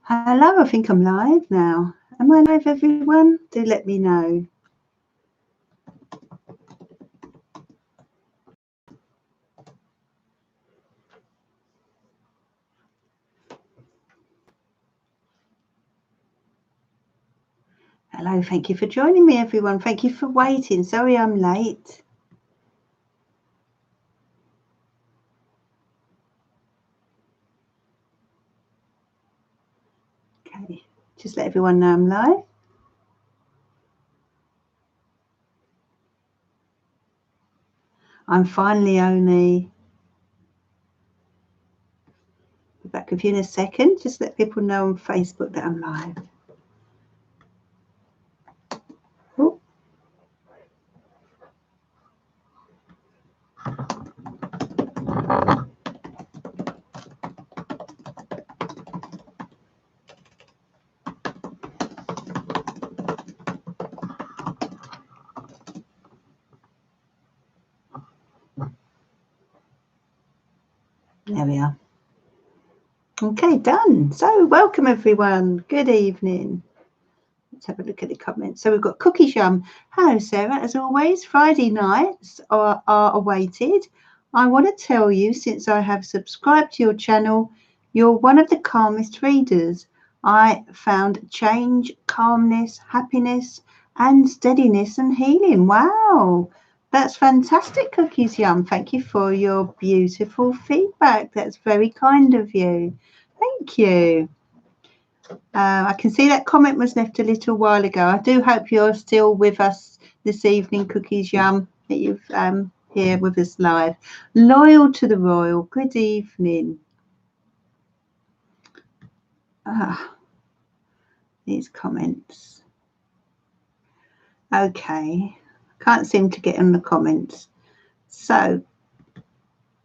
Hello, I think I'm live now. Am I live, everyone? Do let me know. Hello, thank you for joining me, everyone. Thank you for waiting. Sorry I'm late. Okay, just let everyone know I'm live. I'm fine, Leonie. Be back with you in a second. Just let people know on Facebook that I'm live. Oh. There we are. Okay, done. So welcome everyone. Good evening. Let's have a look at the comments. So we've got Cookies Yum. Hello, Sarah. As always, Friday nights are awaited. I want to tell you, since I have subscribed to your channel, you're one of the calmest readers. I found change, calmness, happiness, and steadiness and healing. Wow, that's fantastic, Cookies Yum. Thank you for your beautiful feedback. That's very kind of you. Thank you. I can see that comment was left a little while ago. I do hope you're still with us this evening, Cookies Yum, that you've here with us live. Loyal to the Royal, good evening. These comments. Okay, can't seem to get in the comments. So,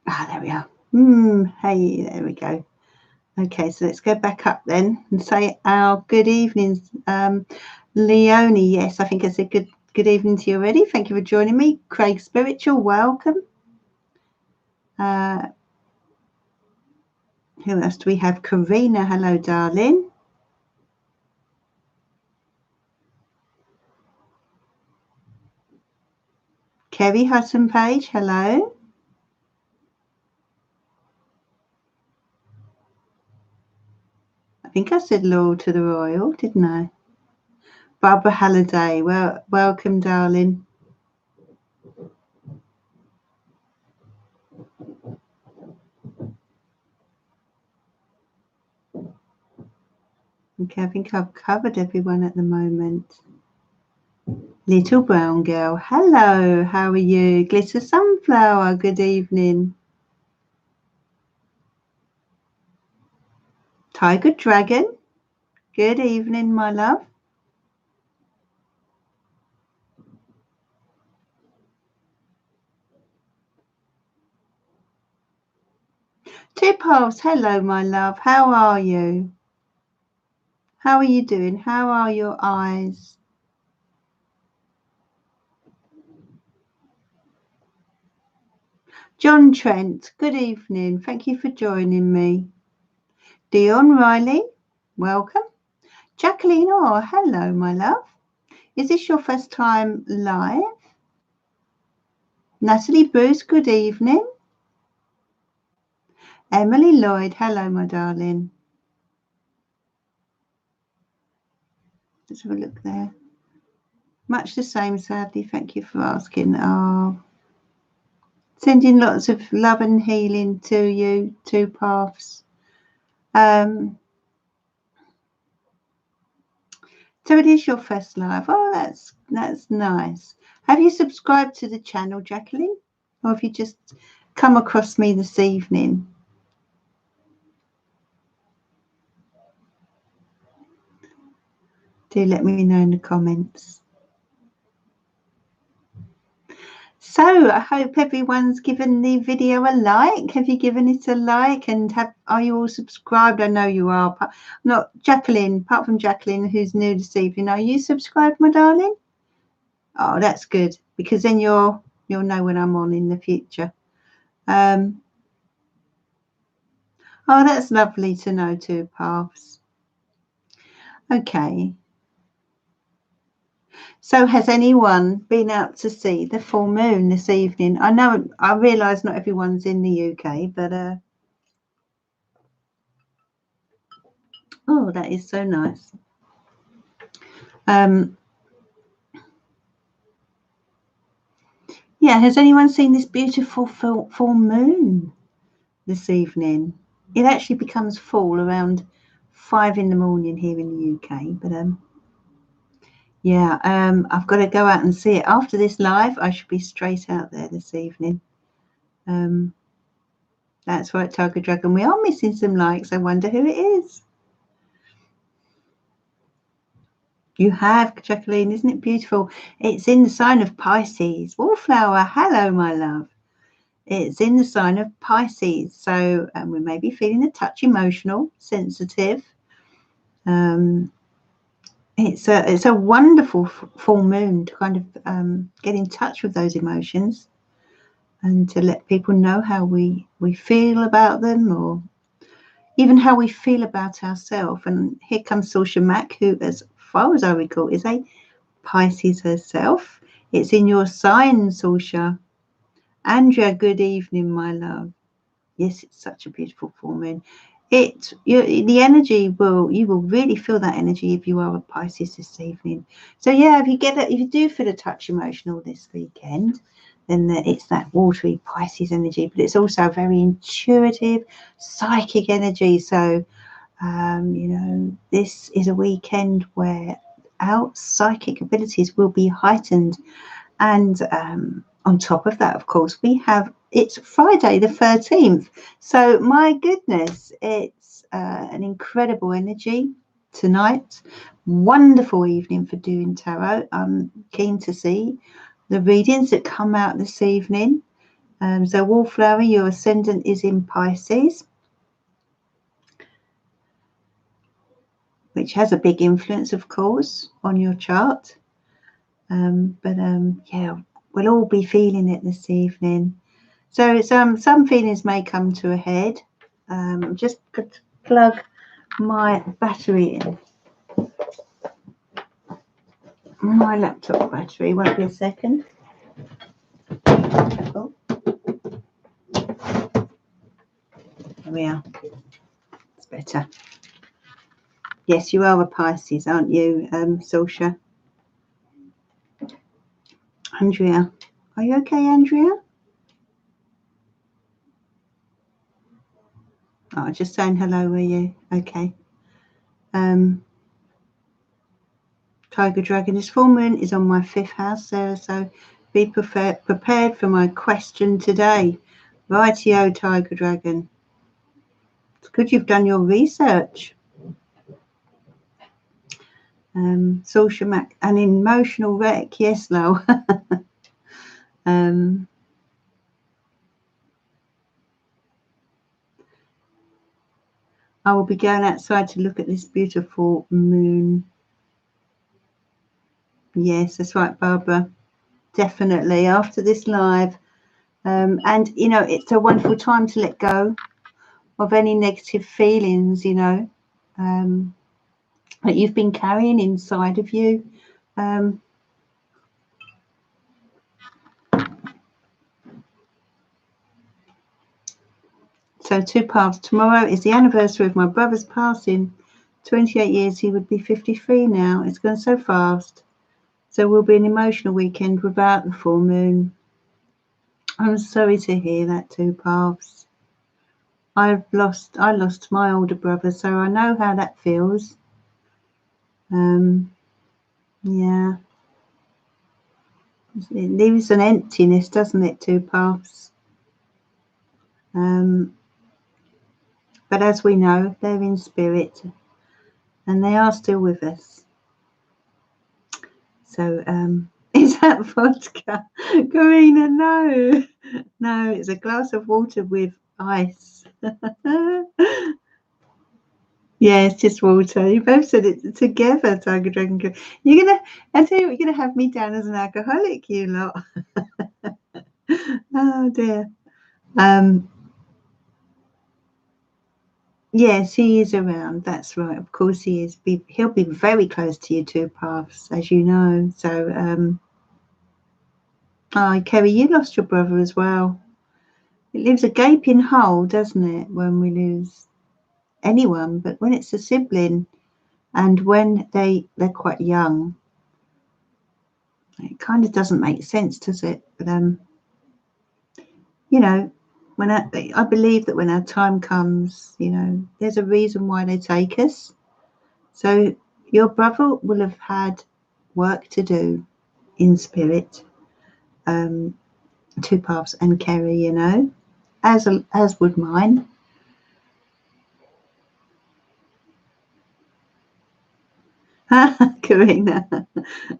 there we are. Hey, there we go. Okay, so let's go back up then and say our good evenings. Leonie, yes, I think I said good evening to you already. Thank you for joining me. Craig Spiritual, welcome. Who else do we have? Karina, hello, darling. Kerry Hudson Page, hello. I think I said loyal to the Royal, didn't I? Barbara Halliday, well, welcome, darling. Okay, I think I've covered everyone at the moment. Little Brown Girl, hello, how are you? Glitter Sunflower, good evening. Tiger Dragon, good evening, my love. Tip Halves, hello, my love. How are you? How are you doing? How are your eyes? John Trent, good evening. Thank you for joining me. Dion Riley, welcome. Jacqueline Orr, hello, my love. Is this your first time live? Natalie Bruce, good evening. Emily Lloyd, hello, my darling. Let's have a look there. Much the same, sadly. Thank you for asking. Oh, sending lots of love and healing to you, Two Paths. So it is your first live. Oh, that's nice. Have you subscribed to the channel, Jacqueline? Or have you just come across me this evening? Do let me know in the comments. So I hope everyone's given the video a like. Have you given it a like? And are you all subscribed? I know you are. Not Jacqueline, apart from Jacqueline, who's new this evening. Are you subscribed, my darling? Oh, that's good, because then you'll know when I'm on in the future. Oh, that's lovely to know, Two Paths. Okay. So has anyone been out to see the full moon this evening? I know, I realise not everyone's in the UK, but oh, that is so nice. Yeah, has anyone seen this beautiful full moon this evening? It actually becomes full around 5 in the morning here in the UK, but yeah, I've got to go out and see it after this live. I should be straight out there this evening. That's right, Tiger Dragon. We are missing some likes. I wonder who it is. You have, Jacqueline. Isn't it beautiful? It's in the sign of Pisces. Wallflower, hello, my love. It's in the sign of Pisces. So we may be feeling a touch emotional, sensitive. It's a wonderful full moon to kind of get in touch with those emotions and to let people know how we feel about them, or even how we feel about ourselves. And here comes Saoirse Mack, who, as far as I recall, is a Pisces herself. It's in your sign, Saoirse. Andrea, good evening, my love. Yes, it's such a beautiful full moon. The energy you will really feel that energy if you are a Pisces this evening. So yeah, if you do feel a touch emotional this weekend, then it's that watery Pisces energy, but it's also very intuitive, psychic energy. So this is a weekend where our psychic abilities will be heightened. And on top of that, of course, it's Friday the 13th. So my goodness, it's an incredible energy tonight. Wonderful evening for doing tarot. I'm keen to see the readings that come out this evening. So Wallflower, your ascendant is in Pisces, which has a big influence, of course, on your chart. Yeah, we'll all be feeling it this evening. So some feelings may come to a head. Just plug my battery in. My laptop battery. Won't be a second. Oh. There we are. It's better. Yes, you are a Pisces, aren't you, Saoirse? Andrea. Are you okay, Andrea? Oh, just saying hello, were you? Okay. Tiger Dragon, this full moon is on my 5th house, Sarah, so be prepared for my question today. Rightio, Tiger Dragon. It's good you've done your research. Saoirse Mack, an emotional wreck. Yes, Lo. I will be going outside to look at this beautiful moon. Yes, that's right, Barbara. Definitely after this live. And, it's a wonderful time to let go of any negative feelings, that you've been carrying inside of you. So 2 paths. Tomorrow is the anniversary of my brother's passing. 28 years, he would be 53 now. It's gone so fast. So will be an emotional weekend without the full moon. I'm sorry to hear that, 2 paths. I lost my older brother, so I know how that feels. Yeah. It leaves an emptiness, doesn't it, 2 paths? But as we know, they're in spirit and they are still with us. So is that vodka? Karina, no. No, it's a glass of water with ice. Yeah, it's just water. You both said it together, Tiger Dragon. I tell you what, you're gonna have me down as an alcoholic, you lot. Oh dear. Yes, he is around. That's right. Of course he is. He'll be very close to your two paths, as you know. So, oh, Kerry, you lost your brother as well. It leaves a gaping hole, doesn't it, when we lose anyone? But when it's a sibling and when they're quite young, it kind of doesn't make sense, does it? But, you know, when I believe that when our time comes, you know, there's a reason why they take us. So your brother will have had work to do in spirit, two paths and Kerry, you know, as would mine. Karina,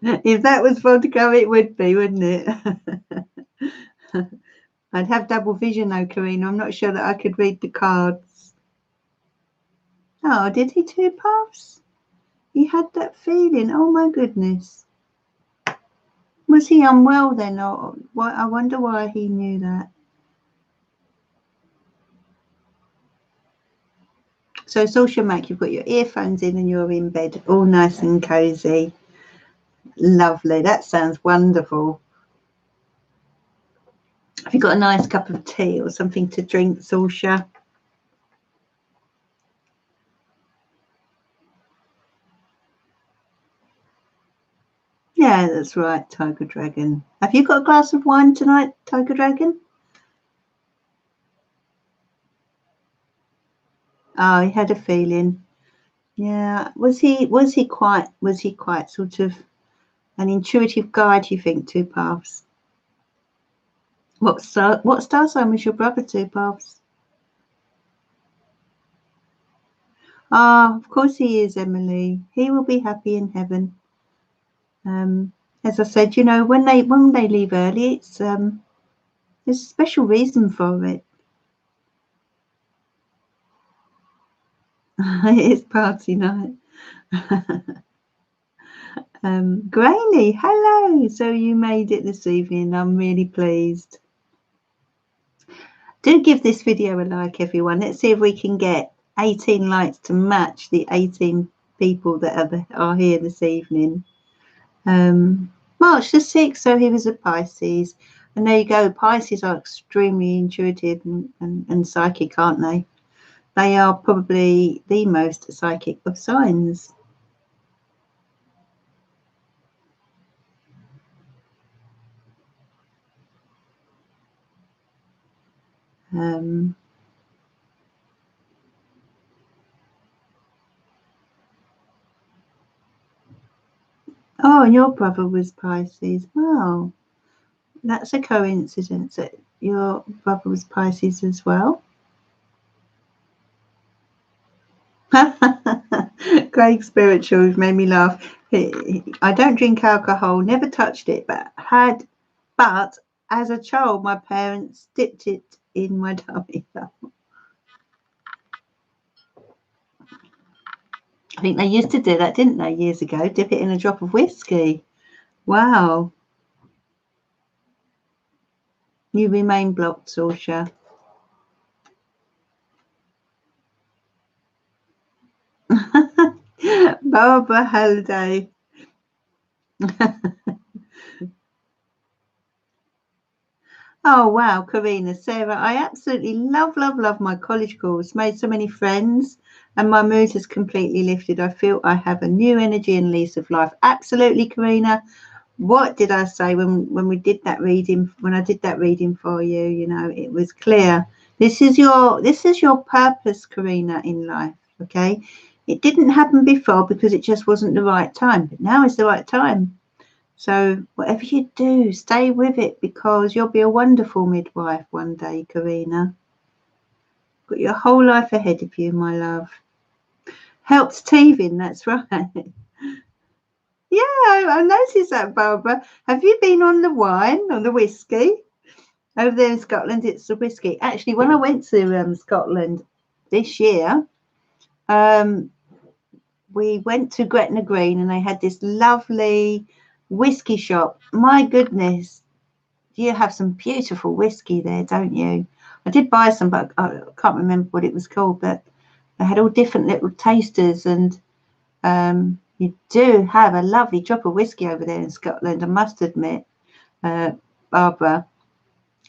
if that was vodka, it would be, wouldn't it? I'd have double vision though, Karina. I'm not sure that I could read the cards. Oh, did he two paths? He had that feeling. Oh my goodness. Was he unwell then, or why? I wonder why he knew that. So social Mac, you've got your earphones in and you're in bed, all nice and cozy. Lovely. That sounds wonderful. Have you got a nice cup of tea or something to drink, Saoirse? Yeah, that's right, Tiger Dragon. Have you got a glass of wine tonight, Tiger Dragon? Oh, he had a feeling. Yeah. Was he quite sort of an intuitive guide, you think, two paths? What star sign was your brother, two paths? Ah, of course he is, Emily. He will be happy in heaven. As I said, you know, when they leave early, it's there's a special reason for it. It's party night. Grainy, hello. So you made it this evening. I'm really pleased. Do give this video a like, everyone. Let's see if we can get 18 likes to match the 18 people that are here this evening. March the 6th, so he was a Pisces. And there you go. Pisces are extremely intuitive and psychic, aren't they? They are probably the most psychic of signs. Oh, and your brother was Pisces. Wow, that's a coincidence that your brother was Pisces as well. Craig Spirituals made me laugh. I don't drink alcohol, never touched it, but as a child, my parents dipped it in my tummy. I think they used to do that, didn't they, years ago? Dip it in a drop of whiskey. Wow. You remain blocked, Saoirse. Barbara Halliday. Oh, wow, Karina, Sarah, I absolutely love my college course. Made so many friends and my mood has completely lifted. I feel I have a new energy and lease of life. Absolutely, Karina. What did I say when we did that reading? When I did that reading for you, you know, it was clear. This is your purpose, Karina, in life. Okay, it didn't happen before because it just wasn't the right time. But now is the right time. So whatever you do, stay with it because you'll be a wonderful midwife one day, Karina. Got your whole life ahead of you, my love. Helps teething, that's right. Yeah, I noticed that, Barbara. Have you been on the wine or the whiskey? Over there in Scotland, it's the whiskey. Actually, when I went to Scotland this year, we went to Gretna Green and they had this lovely whiskey shop. My goodness, you have some beautiful whiskey there, don't you? I did buy some, but I can't remember what it was called. But They had all different little tasters, and you do have a lovely drop of whiskey over there in Scotland, I must admit. Barbara.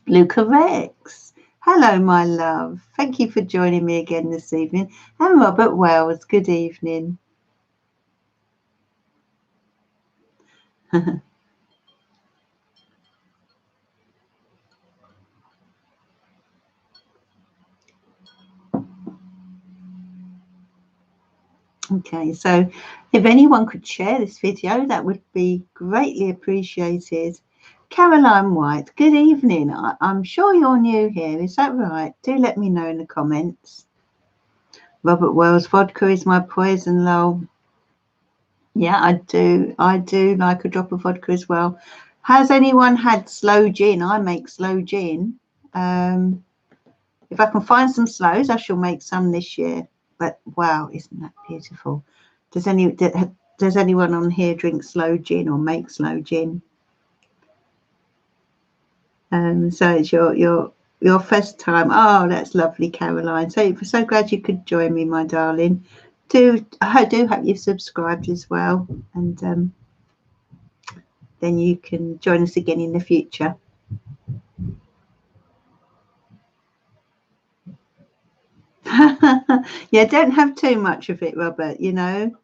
Luca Rex. Hello, my love. Thank you for joining me again this evening. And Robert Wells, good evening. Okay, so if anyone could share this video, that would be greatly appreciated. Caroline White, good evening. I'm sure you're new here. Is that right? Do let me know in the comments. Robert Wells, vodka is my poison, lol. Yeah, I do. I do like a drop of vodka as well. Has anyone had sloe gin? I make sloe gin. If I can find some sloes, I shall make some this year. But wow, isn't that beautiful? Does anyone on here drink sloe gin or make sloe gin? So it's your first time. Oh, that's lovely, Caroline. So glad you could join me, my darling. I do hope you've subscribed as well, and then you can join us again in the future. Yeah, don't have too much of it, Robert. You know,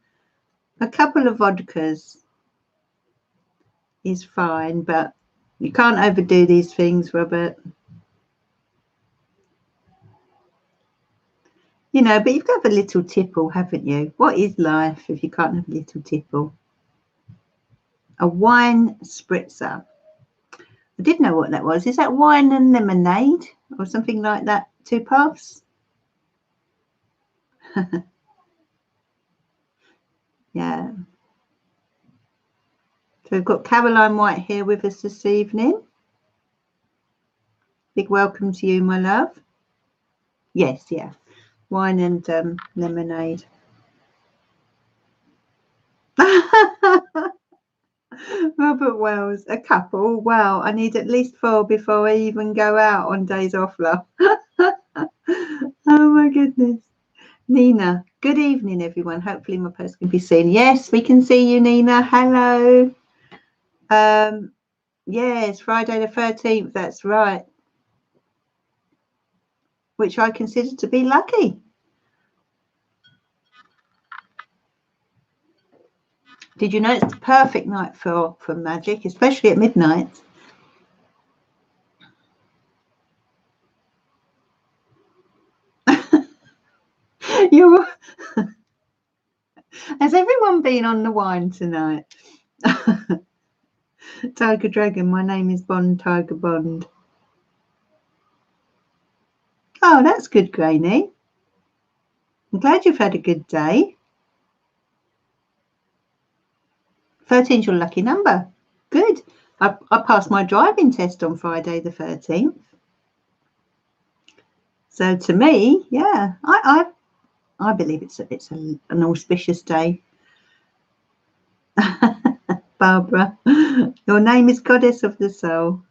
a couple of vodkas is fine, but you can't overdo these things, Robert. You know, but you've got to have a little tipple, haven't you? What is life if you can't have a little tipple? A wine spritzer. I didn't know what that was. Is that wine and lemonade or something like that? 2 puffs? Yeah. So we've got Caroline White here with us this evening. Big welcome to you, my love. Yes, yeah. Wine and lemonade. Robert Wells, a couple. Wow, I need at least 4 before I even go out on days off, love. Oh my goodness. Nina, good evening, everyone. Hopefully my post can be seen. Yes, we can see you, Nina. Hello. Yes, Friday the 13th. That's right. Which I consider to be lucky. Did you know it's the perfect night for magic, especially at midnight? Has everyone been on the wine tonight? Tiger Dragon, my name is Bond, Tiger Bond. Oh, that's good, Granny. I'm glad you've had a good day. 13's your lucky number. Good. I passed my driving test on Friday the 13th. So to me, yeah, I believe it's an auspicious day. Barbara, your name is Goddess of the Soul.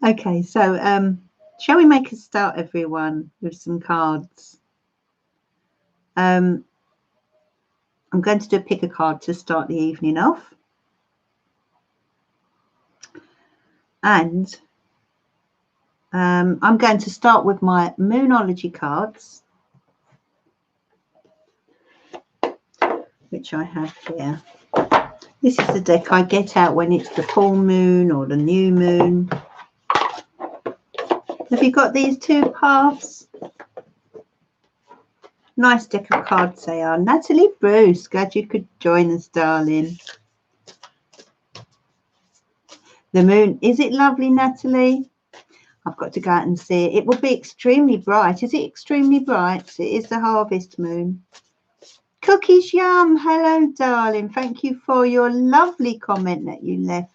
Okay, so shall we make a start, everyone, with some cards? I'm going to do a pick a card to start the evening off. And I'm going to start with my Moonology cards, which I have here. This is the deck I get out when it's the full moon or the new moon. Have you got these 2 paths? Nice deck of cards they are. Natalie Bruce, glad you could join us, darling. The moon, is it lovely, Natalie? I've got to go out and see it. It will be extremely bright. Is it extremely bright? It is the harvest moon. Cookies Yum, hello, darling. Thank you for your lovely comment that you left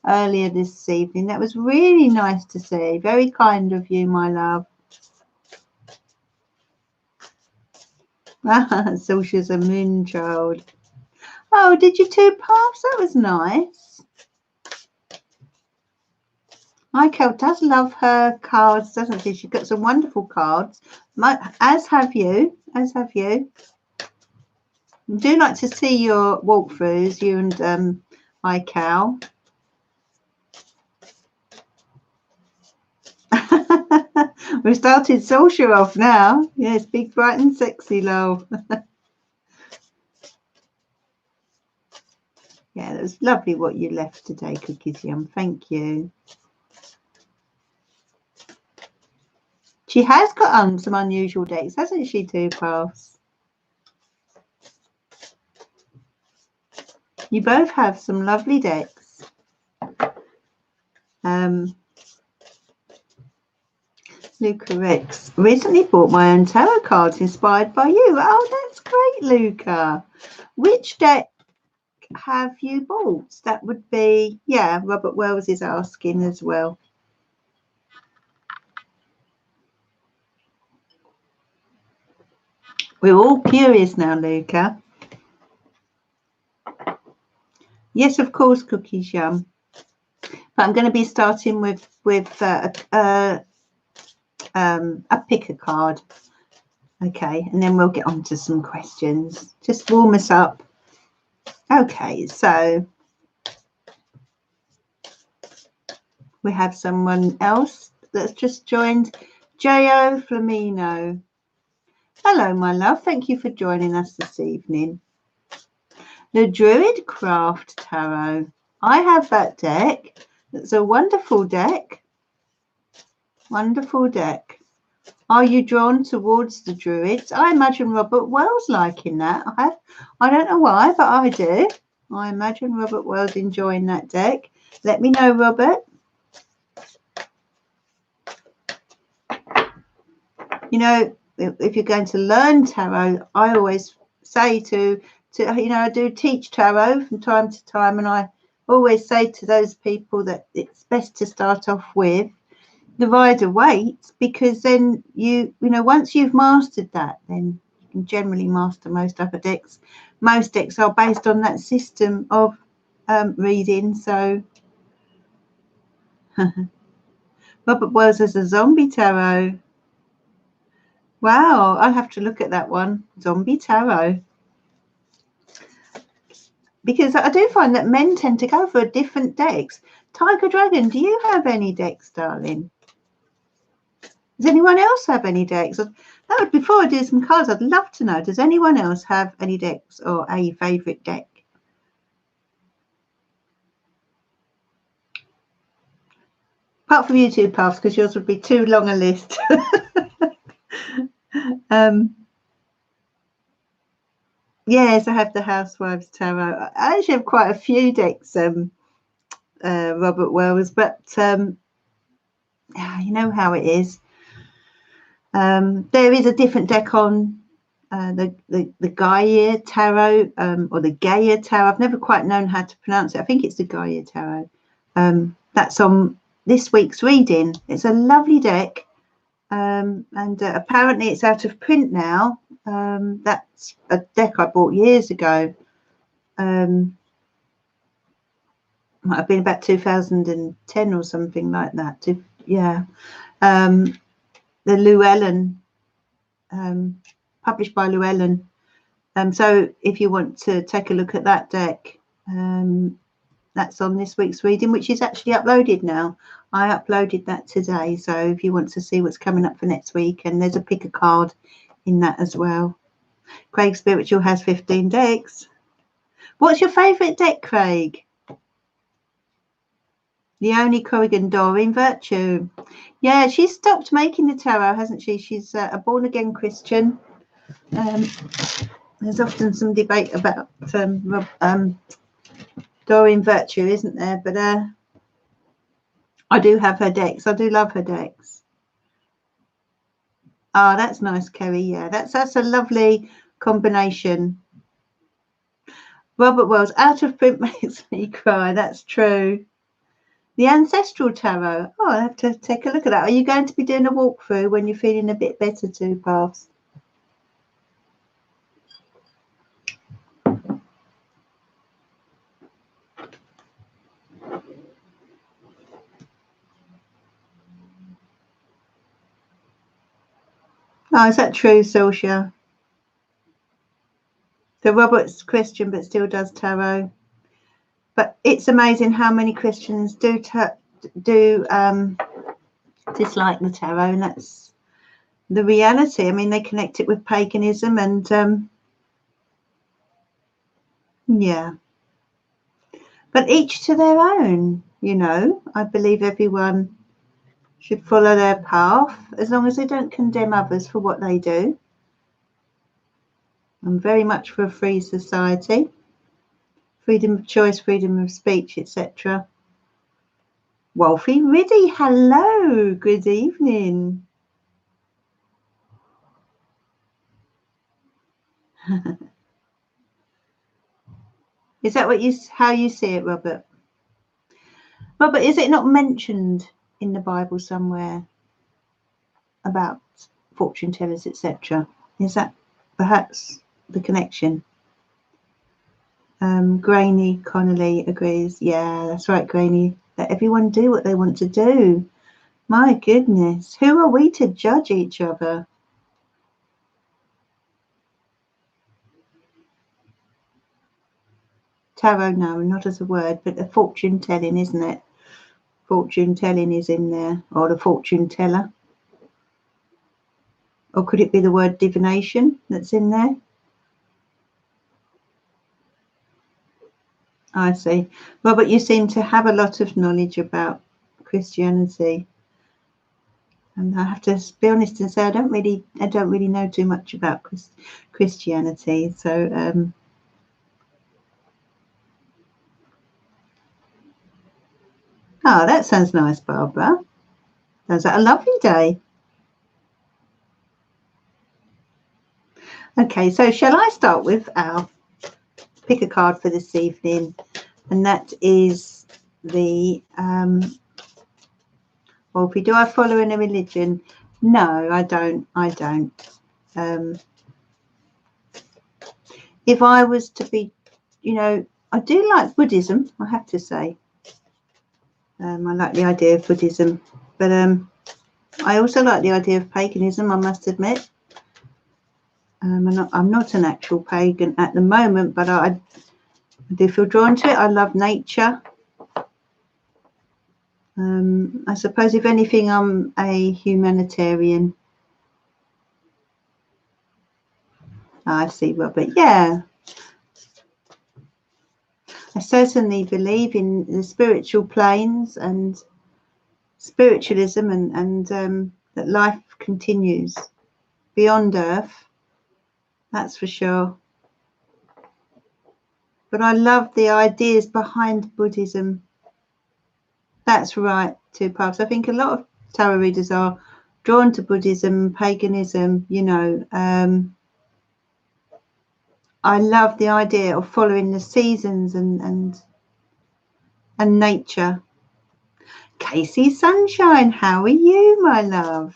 earlier this evening. That was really nice to see. Very kind of you, my love. Sausha's a moon child. Oh, did you two paths? That was nice. Michael does love her cards, doesn't she? She's got some wonderful cards, as have you. As have you. I do like to see your walkthroughs, you and Michael. We've started social off now. Yes, big, bright and sexy, love. Yeah, that was lovely what you left today, Cookies Yum. Thank you. She has got some unusual decks, hasn't she, Two Paths? You both have some lovely decks. Luca Rex recently bought my own tarot cards inspired by you. Oh, that's great, Luca. Which deck have you bought? That would be, yeah, Robert Wells is asking as well. We're all curious now, Luca. Yes, of course, Cookies Yum. But I'm going to be starting with a pick a card. Okay, and then we'll get on to some questions. Just warm us up. Okay, so we have someone else that's just joined, J.O. Flamino. Hello, my love. Thank you for joining us this evening. The Druid Craft Tarot. I have that deck. It's a wonderful deck. Wonderful deck. Are you drawn towards the Druids? I imagine Robert Wells liking that. I don't know why, but I do. I imagine Robert Wells enjoying that deck. Let me know, Robert. You know, if you're going to learn tarot, I always say to you know, I do teach tarot from time to time, and I always say to those people that it's best to start off with the Rider-Waite, because then you know, once you've mastered that, then you can generally master most other decks. Most decks are based on that system of reading. So Robert Wells as a zombie tarot. Wow, I'll have to look at that one. Zombie tarot. Because I do find that men tend to go for different decks. Tiger Dragon, do you have any decks, darling? Does anyone else have any decks? Before I do some cards, I'd love to know, does anyone else have any decks or a favourite deck? Apart from you two, Puffs, because yours would be too long a list. Yes, I have the Housewives Tarot. I actually have quite a few decks, Robert Wells, but you know how it is. There is a different deck on the Gaia Tarot, or the Gaia Tarot. I've never quite known how to pronounce it. I think it's the Gaia Tarot. That's on this week's reading. It's a lovely deck, and apparently it's out of print now. That's a deck I bought years ago. Might have been about 2010 or something like that. Yeah. The Llewellyn, published by Llewellyn. So if you want to take a look at that deck, that's on this week's reading, which is actually uploaded now. I uploaded that today. So if you want to see what's coming up for next week, and there's a pick a card in that as well. Craig Spiritual has 15 decks. What's your favourite deck, Craig? Leonie Corrigan, Doreen Virtue. Yeah, she's stopped making the tarot, hasn't she? She's a born-again Christian. There's often some debate about Doreen Virtue, isn't there? But I do have her decks. I do love her decks. Oh, that's nice, Kerry. Yeah, that's a lovely combination. Robert Wells, out of print makes me cry. That's true. The Ancestral Tarot. Oh, I'll have to take a look at that. Are you going to be doing a walkthrough when you're feeling a bit better, Two Paths? Oh, is that true, Socia? So Robert's Christian but still does tarot. But it's amazing how many Christians do dislike the tarot, and that's the reality. I mean, they connect it with paganism, and yeah. But each to their own, you know. I believe everyone should follow their path as long as they don't condemn others for what they do. I'm very much for a free society, freedom of choice, freedom of speech, etc. Wolfie Riddy, hello, good evening. Is that how you see it, Robert? Robert, is it not mentioned in the Bible somewhere about fortune tellers, etc.? Is that perhaps the connection? Grainy Connolly agrees. Yeah, that's right, Grainy. Let everyone do what they want to do. My goodness, who are we to judge each other? Tarot, no, not as a word, but a fortune telling, isn't it? Fortune telling is in there, or the fortune teller. Or could it be the word divination that's in there? I see. Robert, you seem to have a lot of knowledge about Christianity. And I have to be honest and say I don't really know too much about Christianity. So oh, that sounds nice, Barbara. Sounds like a lovely day. Okay, so shall I start with our pick a card for this evening, and that is the Wolfie. Do I follow in a religion? No, I don't. If I was to be, you know, I do like Buddhism, I have to say. I like the idea of Buddhism, but I also like the idea of paganism, I must admit. I'm not an actual pagan at the moment, but I do feel drawn to it. I love nature. I suppose, if anything, I'm a humanitarian. I see, Robert. Yeah. I certainly believe in the spiritual planes and spiritualism, and that life continues beyond Earth. That's for sure. But I love the ideas behind Buddhism. That's right, Two Paths. I think a lot of tarot readers are drawn to Buddhism, paganism, you know. I love the idea of following the seasons and nature. Casey Sunshine, how are you, my love?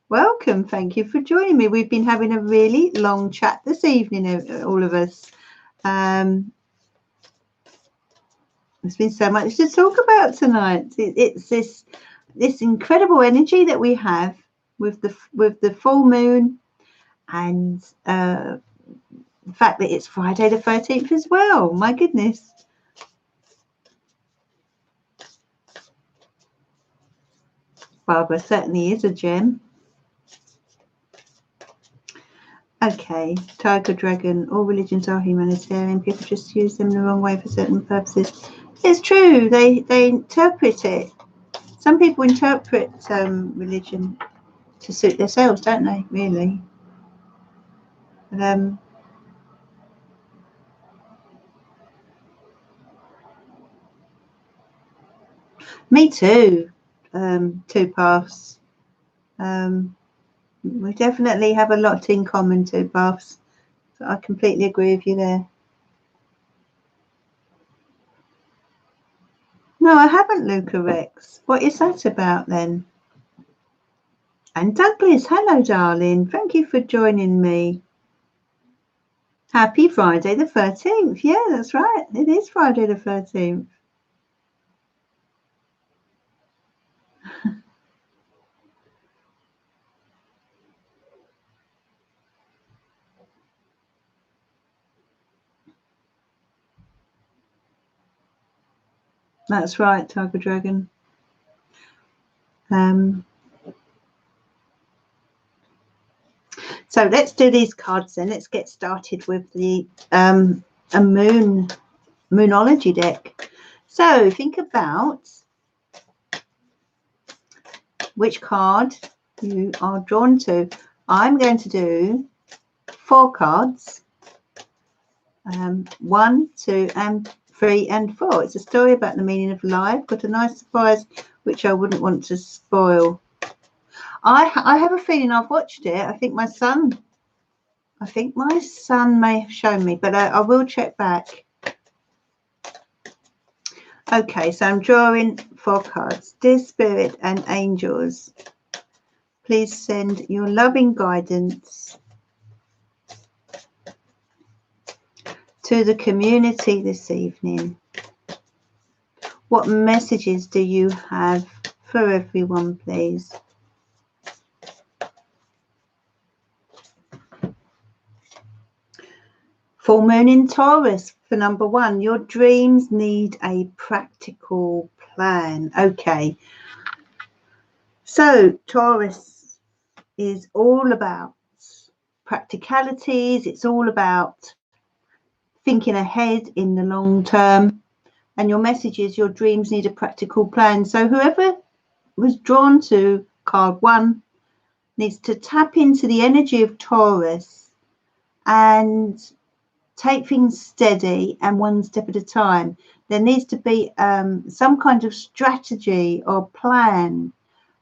Welcome. Thank you for joining me. We've been having a really long chat this evening, all of us. There's been so much to talk about tonight. It's this incredible energy that we have with the full moon, and the fact that it's Friday the 13th as well. My goodness. Barbara certainly is a gem. Okay, Tiger Dragon. All religions are humanitarian. People just use them the wrong way for certain purposes. It's true. They interpret it. Some people interpret religion to suit themselves, don't they? Really. But, me too. Two paths. We definitely have a lot in common, Two Paths. So I completely agree with you there. No, I haven't, Luca Rex. What is that about then? And Douglas, hello, darling. Thank you for joining me. Happy Friday the 13th. Yeah, that's right. It is Friday the 13th. That's right, Tiger Dragon. So let's do these cards then. Let's get started with the a moonology deck. So think about which card you are drawn to. I'm going to do 4 cards. 1, 2, and 3, and 4. It's a story about the meaning of life. Got a nice surprise, which I wouldn't want to spoil. I have a feeling I've watched it. I think my son may have shown me, but I will check back. Okay, so I'm drawing 4 cards. Dear Spirit and Angels, please send your loving guidance to the community this evening. What messages do you have for everyone, please? Full moon in Taurus for number 1. Your dreams need a practical plan. Okay. So Taurus is all about practicalities. It's all about thinking ahead in the long term. And your message is your dreams need a practical plan. So whoever was drawn to card 1 needs to tap into the energy of Taurus and take things steady and one step at a time. There needs to be some kind of strategy or plan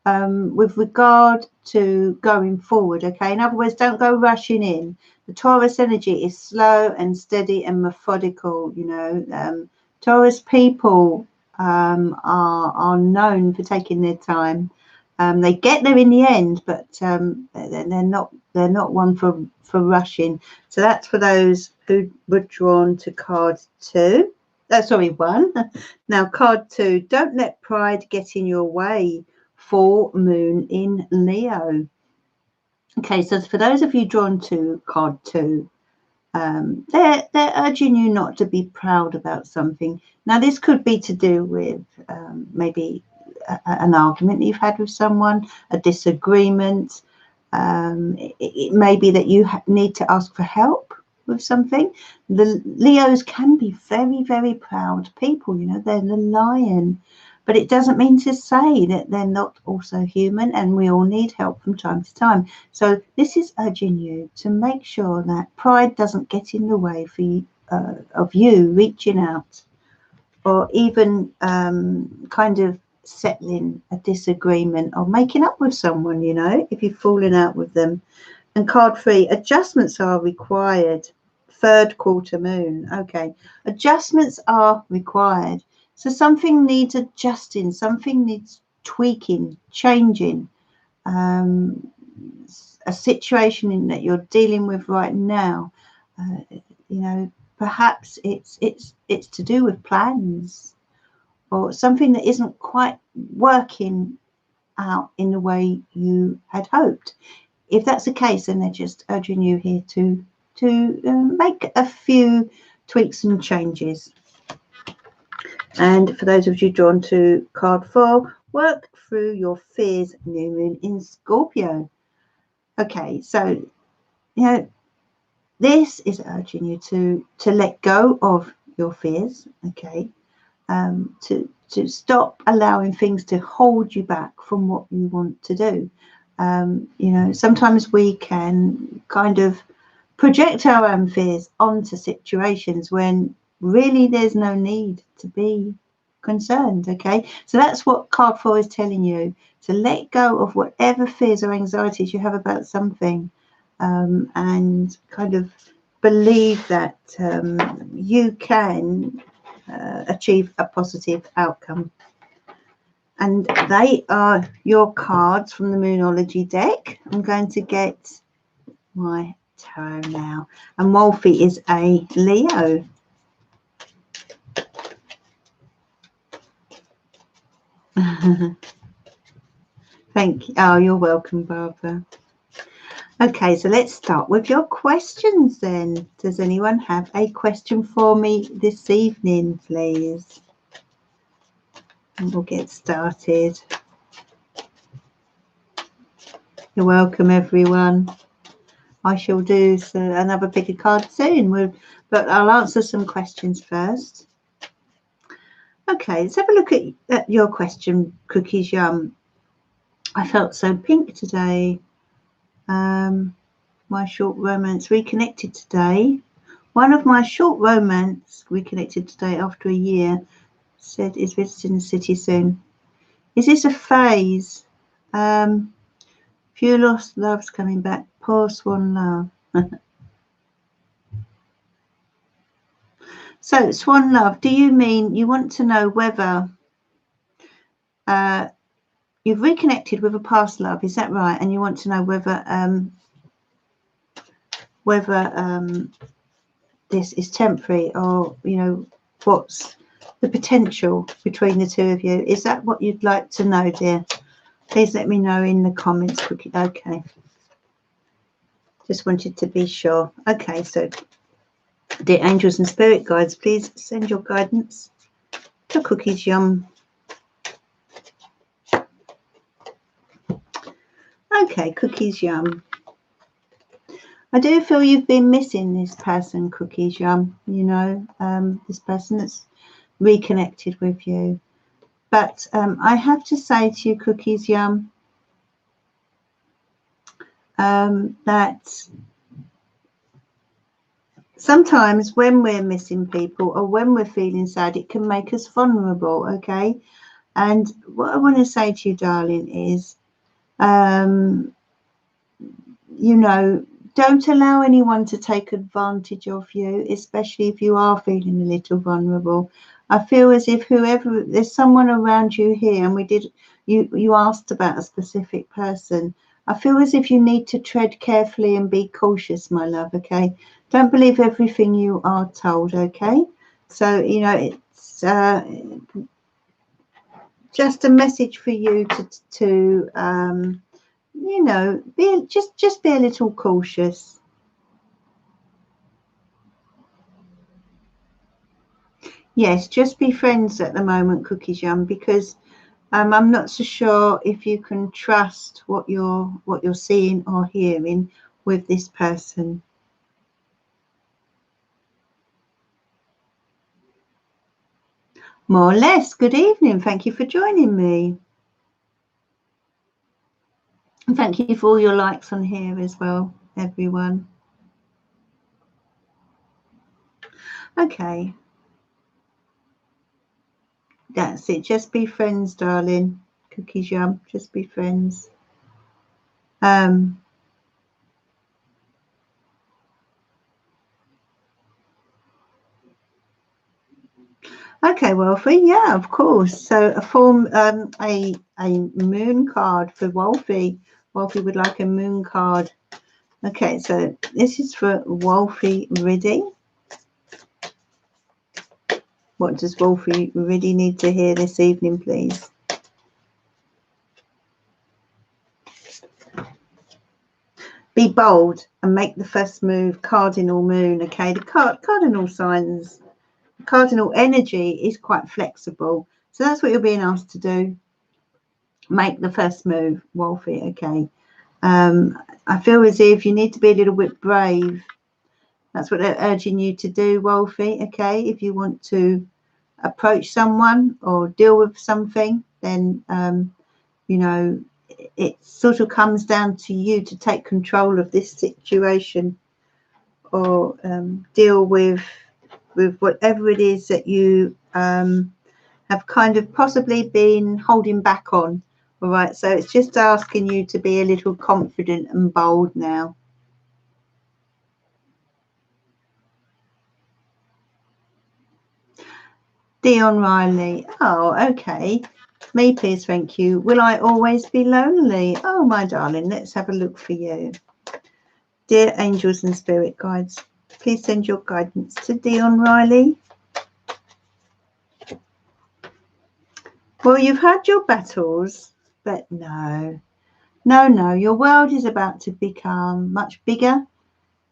with regard to going forward. Okay, in other words, don't go rushing in. The Taurus energy is slow and steady and methodical. You know, Taurus people are known for taking their time. They get there in the end, but they're not one for rushing. So that's for those who were drawn to card 2. Sorry, 1. Now card 2. Don't let pride get in your way. Full moon in Leo. Okay, so for those of you drawn to card 2, they're urging you not to be proud about something. Now this could be to do with maybe an argument that you've had with someone, a disagreement. It may be that you need to ask for help with something. The Leos can be very, very proud people. You know, they're the lion. But it doesn't mean to say that they're not also human, and we all need help from time to time. So this is urging you to make sure that pride doesn't get in the way for you, of you reaching out, or even kind of settling a disagreement or making up with someone, you know, if you've fallen out with them. And card 3, adjustments are required. 3rd quarter moon. Okay, adjustments are required. So something needs adjusting, something needs tweaking, changing. A situation that you're dealing with right now, you know, perhaps it's to do with plans or something that isn't quite working out in the way you had hoped. If that's the case, then they're just urging you here to make a few tweaks and changes. And for those of you drawn to card 4, work through your fears, new moon in Scorpio. Okay, so, you know, this is urging you to let go of your fears, okay, to stop allowing things to hold you back from what you want to do. You know, sometimes we can kind of project our own fears onto situations when really there's no need to be concerned. Okay, so that's what card 4 is telling you, to let go of whatever fears or anxieties you have about something, and kind of believe that you can achieve a positive outcome. And they are your cards from the Moonology deck. I'm going to get my tarot now. And Wolfie is a Leo. Thank you. Oh, you're welcome, Barbara. Okay, so let's start with your questions then. Does anyone have a question for me this evening, please? And we'll get started. You're welcome, everyone. I shall do another pick a card soon, but I'll answer some questions first. Okay, let's have a look at your question, Cookies Yum. I felt so pink today. My short romance reconnected today. One of my short romance reconnected today after a year. Said is visiting the city soon. Is this a phase? Few lost loves coming back. Poor swan love. So, swan love, do you mean you want to know whether you've reconnected with a past love? Is that right? And you want to know whether this is temporary, or what's the potential between the two of you? Is that what you'd like to know, dear? Please let me know in the comments. Okay. Just wanted to be sure. Okay, so dear angels and spirit guides, please send your guidance to Cookies Yum. Okay, Cookies Yum. I do feel you've been missing this person, Cookies Yum. This person that's reconnected with you. But I have to say to you, Cookies Yum, that sometimes when we're missing people or when we're feeling sad, it can make us vulnerable, okay? And what I want to say to you, darling, is, don't allow anyone to take advantage of you, especially if you are feeling a little vulnerable. I feel as if there's someone around you here, and you asked about a specific person. I feel as if you need to tread carefully and be cautious, my love, okay? Don't believe everything you are told, okay? So, it's just a message for you to just be a little cautious. Yes, just be friends at the moment, Cookies Yum, because I'm not so sure if you can trust what you're seeing or hearing with this person. More or less. Good evening. Thank you for joining me. And thank you for all your likes on here as well, everyone. Okay. That's it. Just be friends, darling. Cookies Yum. Just be friends. Okay, Wolfie. Yeah, of course. So a moon card for Wolfie. Wolfie would like a moon card. Okay, so this is for Wolfie Riddy. What does Wolfie Riddy need to hear this evening, please? Be bold and make the first move. Cardinal moon. Okay, the cardinal signs, cardinal energy is quite flexible. So that's what you're being asked to do. Make the first move, Wolfie. Okay. I feel as if you need to be a little bit brave. That's what they're urging you to do, Wolfie. Okay, if you want to approach someone or deal with something, then it sort of comes down to you to take control of this situation, or deal with whatever it is that you have kind of possibly been holding back on. All right, so it's just asking you to be a little confident and bold now. Dion Riley. Oh, okay. Me, please, thank you. Will I always be lonely? Oh, my darling, let's have a look for you. Dear angels and spirit guides, please send your guidance to Dion Riley. Well, you've had your battles, but no, your world is about to become much bigger.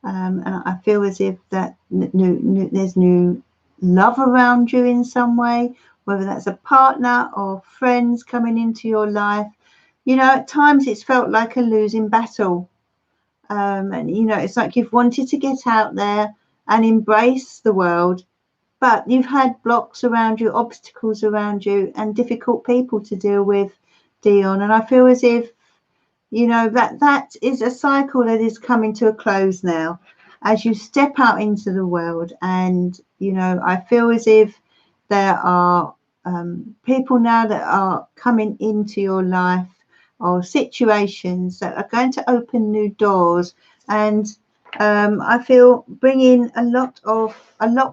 And I feel as if that there's new love around you in some way, whether that's a partner or friends coming into your life. You know, at times it's felt like a losing battle. And, you know, it's like you've wanted to get out there and embrace the world, but you've had blocks around you, obstacles around you, and difficult people to deal with, Dion. And I feel as if, you know, that is a cycle that is coming to a close now as you step out into the world. And, you know, I feel as if there are people now that are coming into your life, or situations that are going to open new doors, and I feel bringing a lot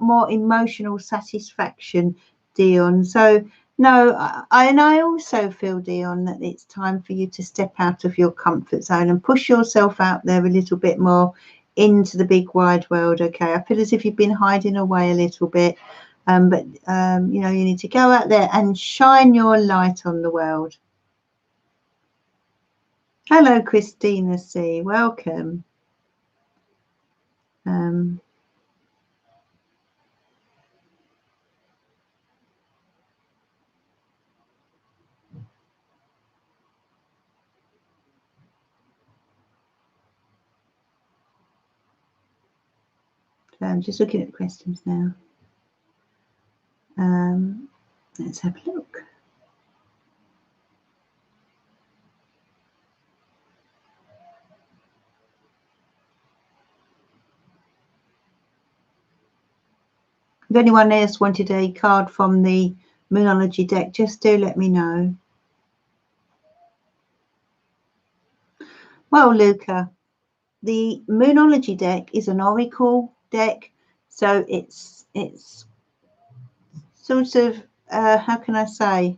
more emotional satisfaction, Dion. So no, I also feel, Dion, that it's time for you to step out of your comfort zone and push yourself out there a little bit more into the big wide world. Okay, I feel as if you've been hiding away a little bit, but you know, you need to go out there and shine your light on the world. Hello, Christina C. Welcome. I'm just looking at questions now. Let's have a look. If anyone else wanted a card from the Moonology deck, just do let me know. Well, Luca, the Moonology deck is an oracle deck, so it's sort of how can I say?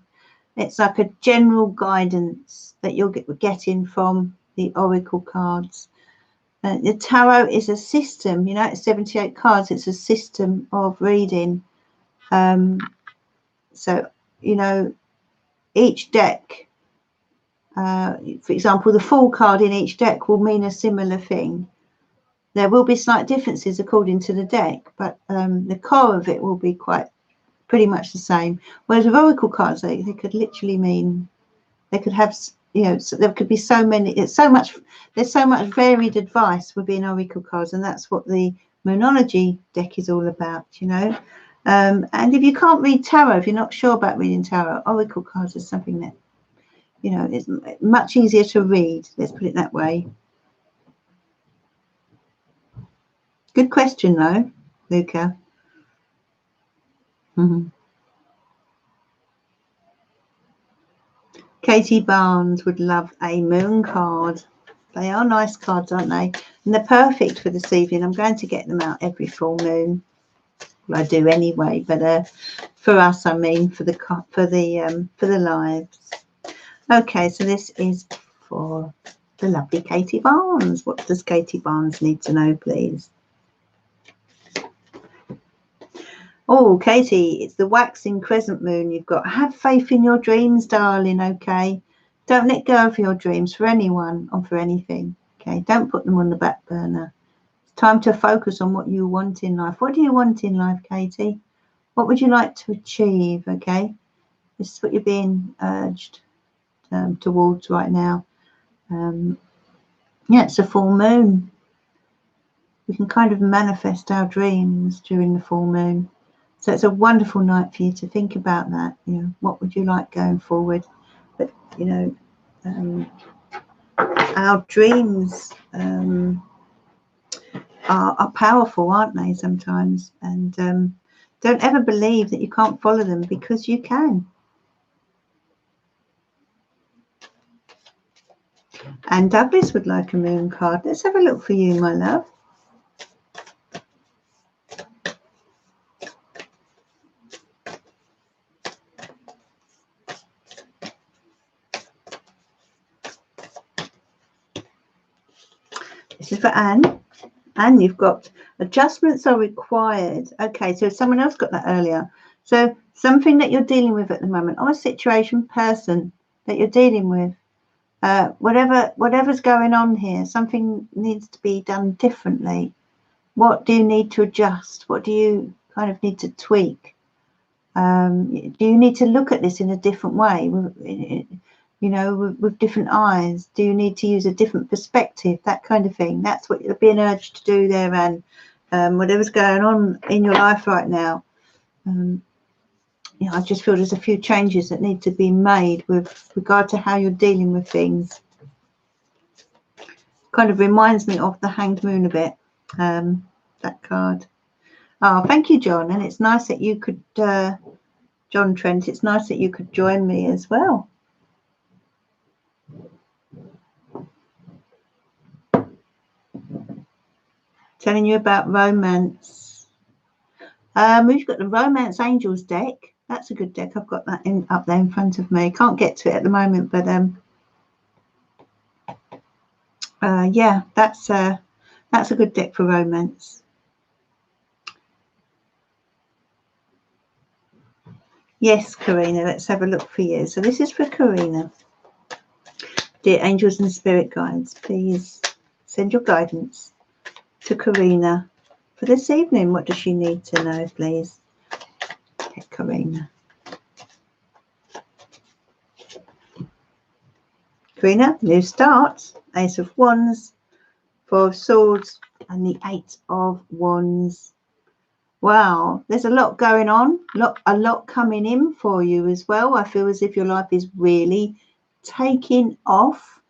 It's like a general guidance that you're getting from the oracle cards. The tarot is a system, you know, it's 78 cards. It's a system of reading. So, you know, each deck, for example, the Fool card in each deck will mean a similar thing. There will be slight differences according to the deck, but the core of it will be pretty much the same. Whereas with oracle cards, they could literally mean, they could have, you know, so there could be so many, there's so much varied advice within oracle cards, and that's what the Moonology deck is all about, you know. And if you can't read tarot, if you're not sure about reading tarot, oracle cards is something that, you know, is much easier to read, let's put it that way. Good question though, Luca. Katie Barnes would love a moon card. They are nice cards, aren't they? And they're perfect for this evening. I'm going to get them out every full moon. Well, I do anyway, but for us, I mean, for the lives. Okay, so this is for the lovely Katie Barnes. What does Katie Barnes need to know, please? Oh, Katie, it's the waxing crescent moon you've got. Have faith in your dreams, darling, okay? Don't let go of your dreams for anyone or for anything, okay? Don't put them on the back burner. It's time to focus on what you want in life. What do you want in life, Katie? What would you like to achieve, okay? This is what you're being urged towards right now. Yeah, it's a full moon. We can kind of manifest our dreams during the full moon. So it's a wonderful night for you to think about that. You know, what would you like going forward? But, you know, our dreams are powerful, aren't they, sometimes? And don't ever believe that you can't follow them, because you can. And Douglas would like a moon card. Let's have a look for you, my love. This is for Anne. Anne, you've got adjustments are required. Okay, so someone else got that earlier. So something that you're dealing with at the moment, or a situation, person that you're dealing with, whatever's going on here, something needs to be done differently. What do you need to adjust? What do you kind of need to tweak? Do you need to look at this in a different way, you know, with different eyes? Do you need to use a different perspective? That kind of thing. That's what you're being urged to do there, and whatever's going on in your life right now. You know, I just feel there's a few changes that need to be made with regard to how you're dealing with things. Kind of reminds me of the Hanged Moon a bit, that card. Oh, thank you, John. And it's nice that you could, John Trent, it's nice that you could join me as well. Telling you about romance. We've got the Romance Angels deck. That's a good deck. I've got that up there in front of me. Can't get to it at the moment, but yeah, that's a good deck for romance. Yes, Karina, let's have a look for you. So this is for Karina. Dear angels and spirit guides, please send your guidance to Karina for this evening. What does she need to know, please? Okay, Karina. Karina, new start. Ace of Wands, Four of Swords, and the Eight of Wands. Wow, there's a lot going on, a lot coming in for you as well. I feel as if your life is really taking off.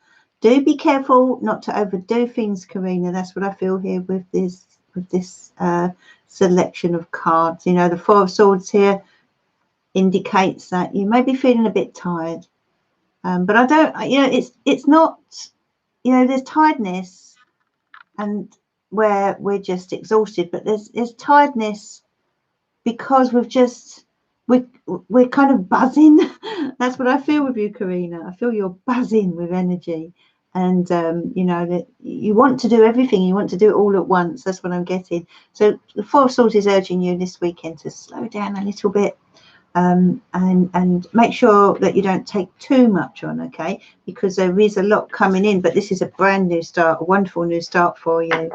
Do be careful not to overdo things, Karina. That's what I feel here with this selection of cards. You know, the Four of Swords here indicates that you may be feeling a bit tired, but I don't. You know, it's not. You know, there's tiredness, and where we're just exhausted, but there's tiredness because we're kind of buzzing. That's what I feel with you, Karina. I feel you're buzzing with energy, and you know that you want to do everything. You want to do it all at once. That's what I'm getting. So the Four of Swords is urging you this weekend to slow down a little bit, and make sure that you don't take too much on, okay? Because there is a lot coming in, but this is a brand new start, a wonderful new start for you,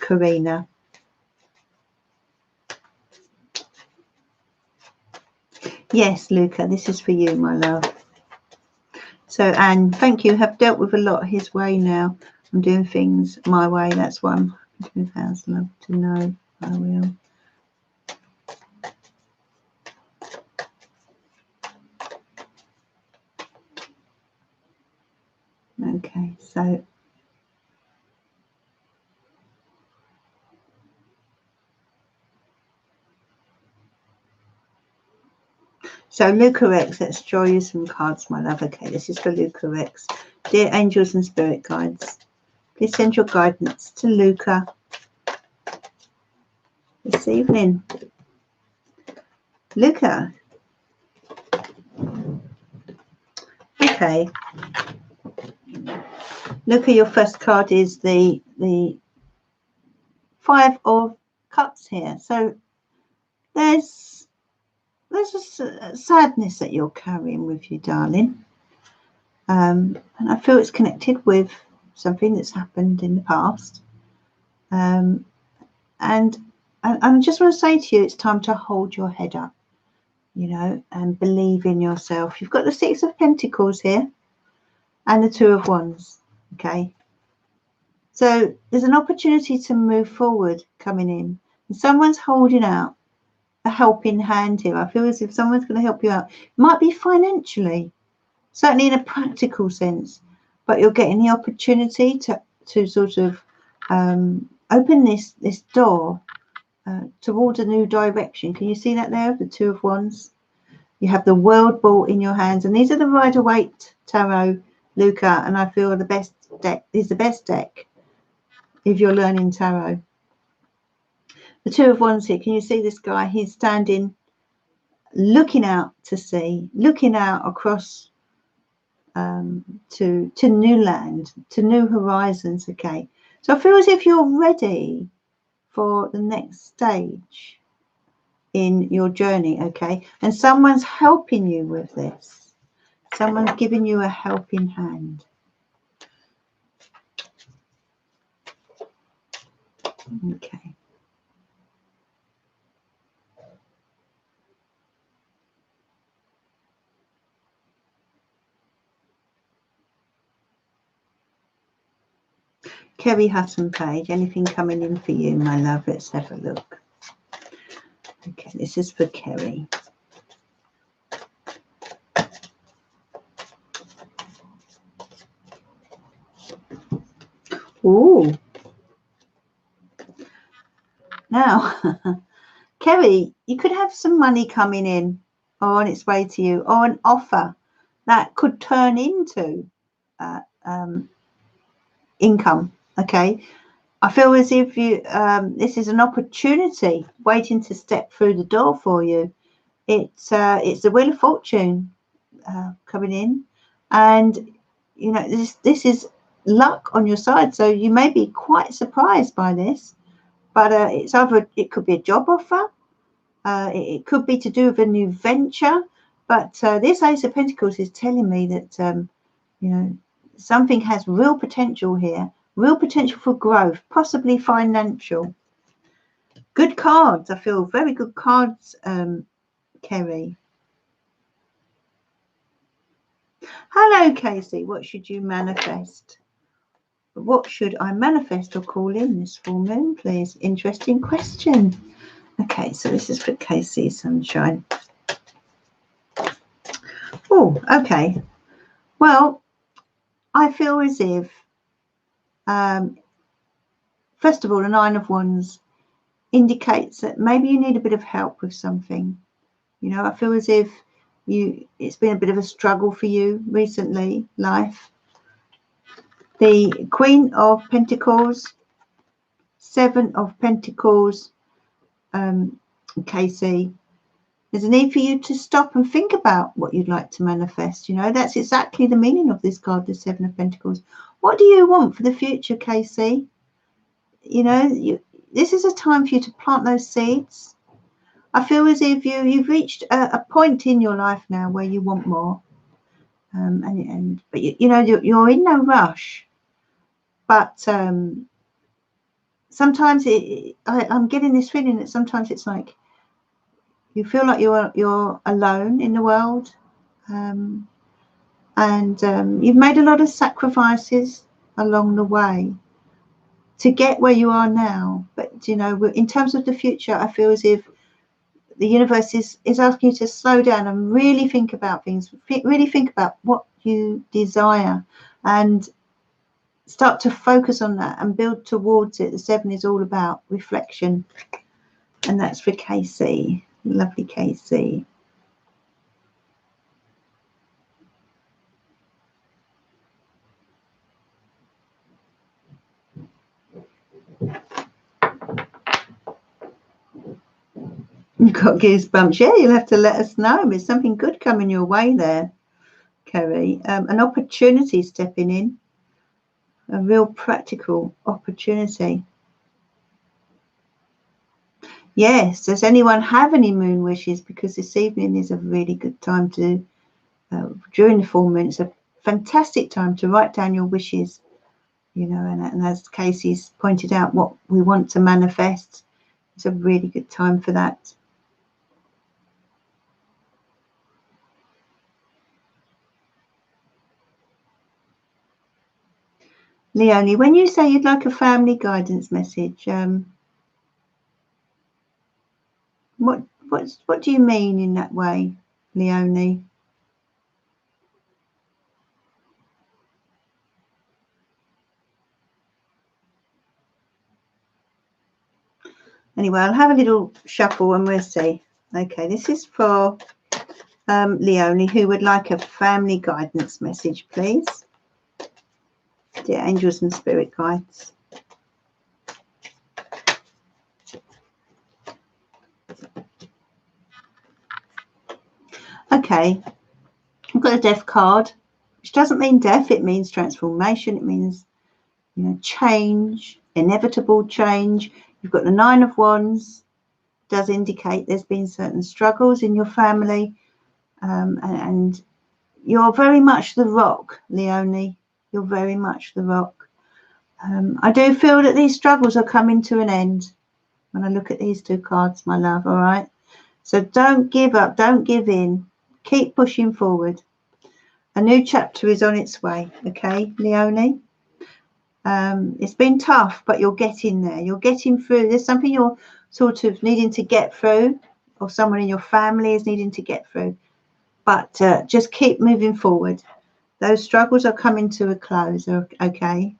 Karina. Yes, Luca, this is for you, my love. So, Anne, thank you. Have dealt with a lot his way now. I'm doing things my way. That's what I'm love to know. I will. Okay, so Luca X, let's draw you some cards, my love. Okay, this is for Luca X. Dear angels and spirit guides, please send your guidance to Luca this evening. Luca. Okay. Luca, your first card is the Five of Cups here. So there's a sadness that you're carrying with you, darling. And I feel it's connected with something that's happened in the past. And I just want to say to you, it's time to hold your head up, you know, and believe in yourself. You've got the Six of Pentacles here and the Two of Wands, okay? So there's an opportunity to move forward coming in. And someone's holding out a helping hand here. I feel as if someone's going to help you out. It might be financially, certainly in a practical sense, but you're getting the opportunity to sort of open this door towards a new direction. Can you see that there, the Two of Wands? You have the World Ball in your hands, and these are the Rider-Waite Tarot, Luca, and I feel the best deck is the best deck if you're learning tarot. The Two of Wands here, can you see this guy? He's standing, looking out to sea, looking out across to new land, to new horizons, okay? So I feel as if you're ready for the next stage in your journey, okay? And someone's helping you with this. Someone's giving you a helping hand. Okay. Kerry Hutton Page, anything coming in for you, my love? Let's have a look. Okay, this is for Kerry. Ooh. Now, Kerry, you could have some money coming in or on its way to you, or an offer that could turn into income. Okay, I feel as if you this is an opportunity waiting to step through the door for you. It's the Wheel of Fortune coming in, and you know this is luck on your side. So you may be quite surprised by this, but it's either it could be a job offer, it could be to do with a new venture. But this Ace of Pentacles is telling me that you know, something has real potential here, real potential for growth, possibly financial. Good cards, I feel very good cards, Kerry. Hello, Casey. What should you manifest? What should I manifest or call in this full moon, please? Interesting question. Okay, so this is for Casey Sunshine. Oh, okay. Well, I feel as if, first of all, the Nine of Wands indicates that maybe you need a bit of help with something. You know, I feel as if it's been a bit of a struggle for you recently, life. The Queen of Pentacles, Seven of Pentacles, Casey. There's a need for you to stop and think about what you'd like to manifest. You know, that's exactly the meaning of this card, the Seven of Pentacles. What do you want for the future, Casey? You know, this is a time for you to plant those seeds. I feel as if you've reached a point in your life now where you want more. But you know, you're in no rush. But sometimes I'm getting this feeling that sometimes it's like you feel like you're alone in the world, and you've made a lot of sacrifices along the way to get where you are now. But you know, in terms of the future, I feel as if the universe is asking you to slow down and really think about things, really think about what you desire, and start to focus on that and build towards it. The Seven is all about reflection, and that's for Casey. Lovely Casey. You've got goosebumps. Yeah, you'll have to let us know. There's something good coming your way there, Kerry. An opportunity stepping in, a real practical opportunity. Yes, does anyone have any moon wishes? Because this evening is a really good time to, during the full moon, it's a fantastic time to write down your wishes, you know, and as Casey's pointed out, what we want to manifest. It's a really good time for that. Leonie, when you say you'd like a family guidance message, what do you mean in that way, Leonie? Anyway, I'll have a little shuffle and we'll see. Okay, this is for Leonie, who would like a family guidance message, please. Dear angels and spirit guides. Okay, I've got a death card, which doesn't mean death. It means transformation. It means, you know, change, inevitable change. You've got the Nine of Wands. Does indicate there's been certain struggles in your family, and you're very much the rock, Leonie. You're very much the rock. I do feel that these struggles are coming to an end when I look at these two cards, my love. All right, so don't give up, don't give in, keep pushing forward. A new chapter is on its way. Okay, Leonie. It's been tough, but you're getting there. You're getting through. There's something you're sort of needing to get through, or someone in your family is needing to get through. But just keep moving forward. Those struggles are coming to a close, okay?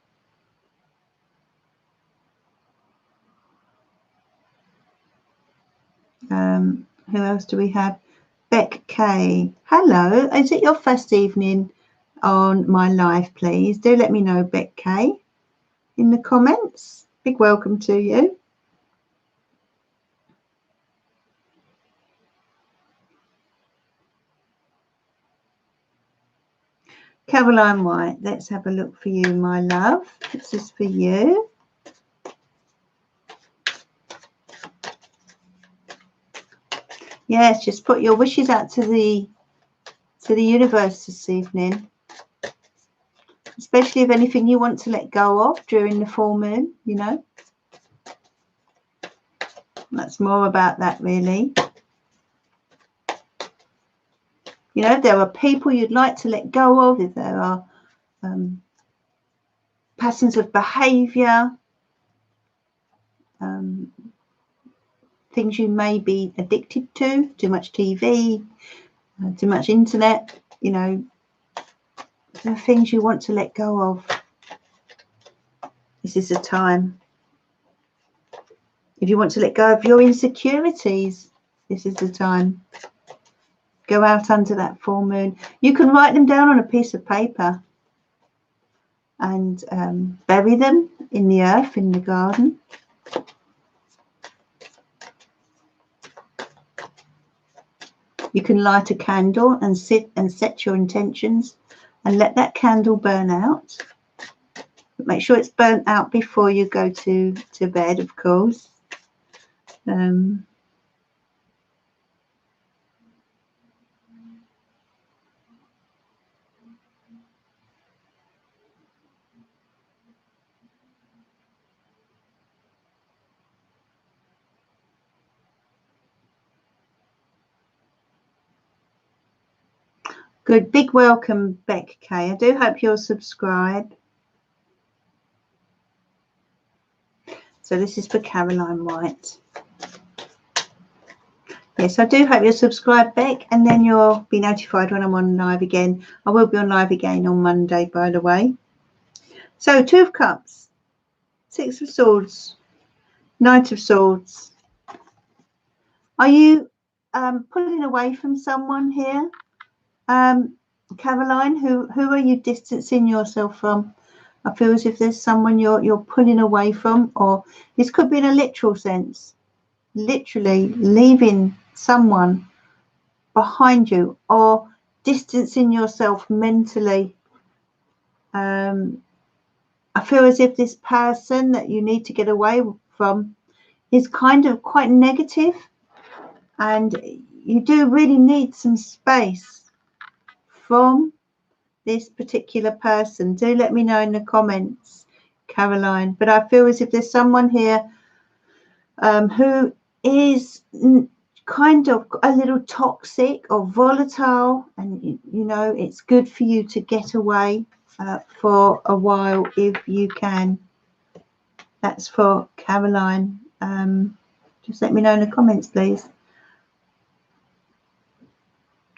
Who else do we have? Beck K. Hello. Is it your first evening on my live, please? Do let me know, Beck K, in the comments. Big welcome to you. Caroline White, let's have a look for you, my love. This is for you. Yes, just put your wishes out to the universe this evening. Especially if anything you want to let go of during the full moon, you know. That's more about that, really. You know, there are people you'd like to let go of, if there are patterns of behaviour, things you may be addicted to, too much TV, too much internet, you know, there are things you want to let go of. This is the time. If you want to let go of your insecurities, this is the time. Go out under that full moon. You can write them down on a piece of paper and bury them in the earth, in the garden. You can light a candle and sit and set your intentions and let that candle burn out. But make sure it's burnt out before you go to bed, of course. Good. Big welcome, Beck K. I do hope you'll subscribe. So this is for Caroline White. Yes, I do hope you'll subscribe, Beck, and then you'll be notified when I'm on live again. I will be on live again on Monday, by the way. So, Two of Cups, Six of Swords, Knight of Swords. Are you pulling away from someone here? Caroline, who are you distancing yourself from? I feel as if there's someone you're pulling away from, or this could be in a literal sense, literally leaving someone behind you or distancing yourself mentally. I feel as if this person that you need to get away from is kind of quite negative, and you do really need some space from this particular person. Do let me know in the comments, Caroline. But I feel as if there's someone here who is kind of a little toxic or volatile, and you know, it's good for you to get away for a while if you can. That's for Caroline. Just let me know in the comments, please.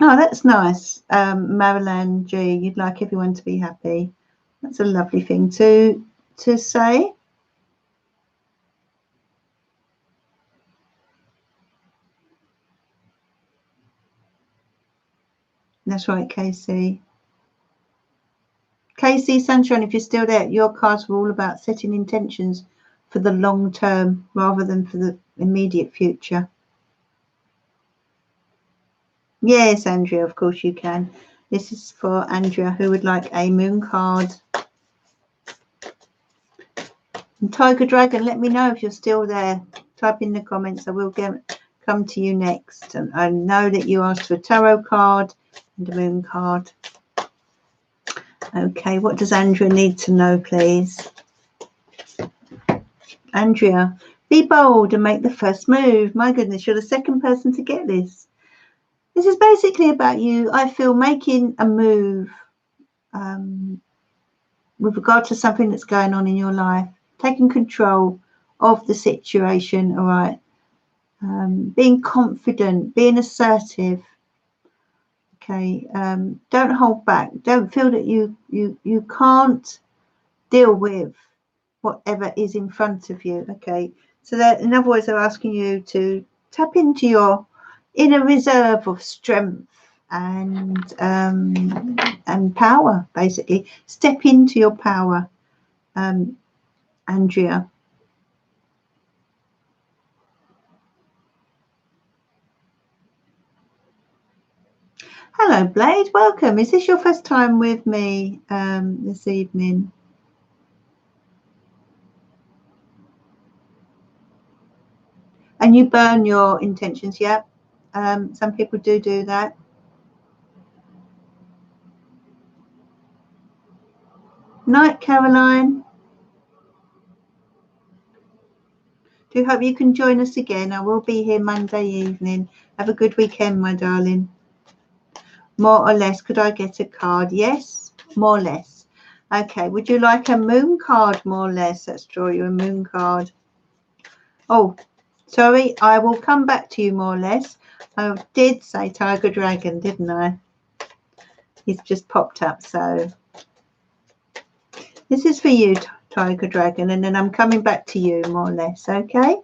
Oh, that's nice. Marilyn G, you'd like everyone to be happy. That's a lovely thing to say. That's right, Casey. Casey, Sunshine, if you're still there, your cards were all about setting intentions for the long term rather than for the immediate future. Yes, Andrea, of course you can. This is for Andrea, who would like a moon card. And Tiger Dragon, let me know if you're still there. Type in the comments. I will come to you next. And I know that you asked for a tarot card and a moon card. Okay, what does Andrea need to know, please? Andrea, be bold and make the first move. My goodness, you're the second person to get this. This is basically about you, I feel, making a move, with regard to something that's going on in your life, taking control of the situation, all right? Being confident, being assertive, okay? Don't hold back. Don't feel that you can't deal with whatever is in front of you, okay? So that, in other words, they're asking you to tap into your inner reserve of strength and power, basically. Step into your power, Andrea. Hello, Blade. Welcome. Is this your first time with me this evening? And you burn your intentions, yeah? Some people do that. Night, Caroline. Do hope you can join us again. I will be here Monday evening. Have a good weekend, my darling. More or less, could I get a card? Yes, more or less. Okay, would you like a moon card, more or less? Let's draw you a moon card. Oh, sorry, I will come back to you, more or less. I did say Tiger Dragon, didn't I? He's just popped up, so this is for you, Tiger Dragon, and then I'm coming back to you, more or less, okay?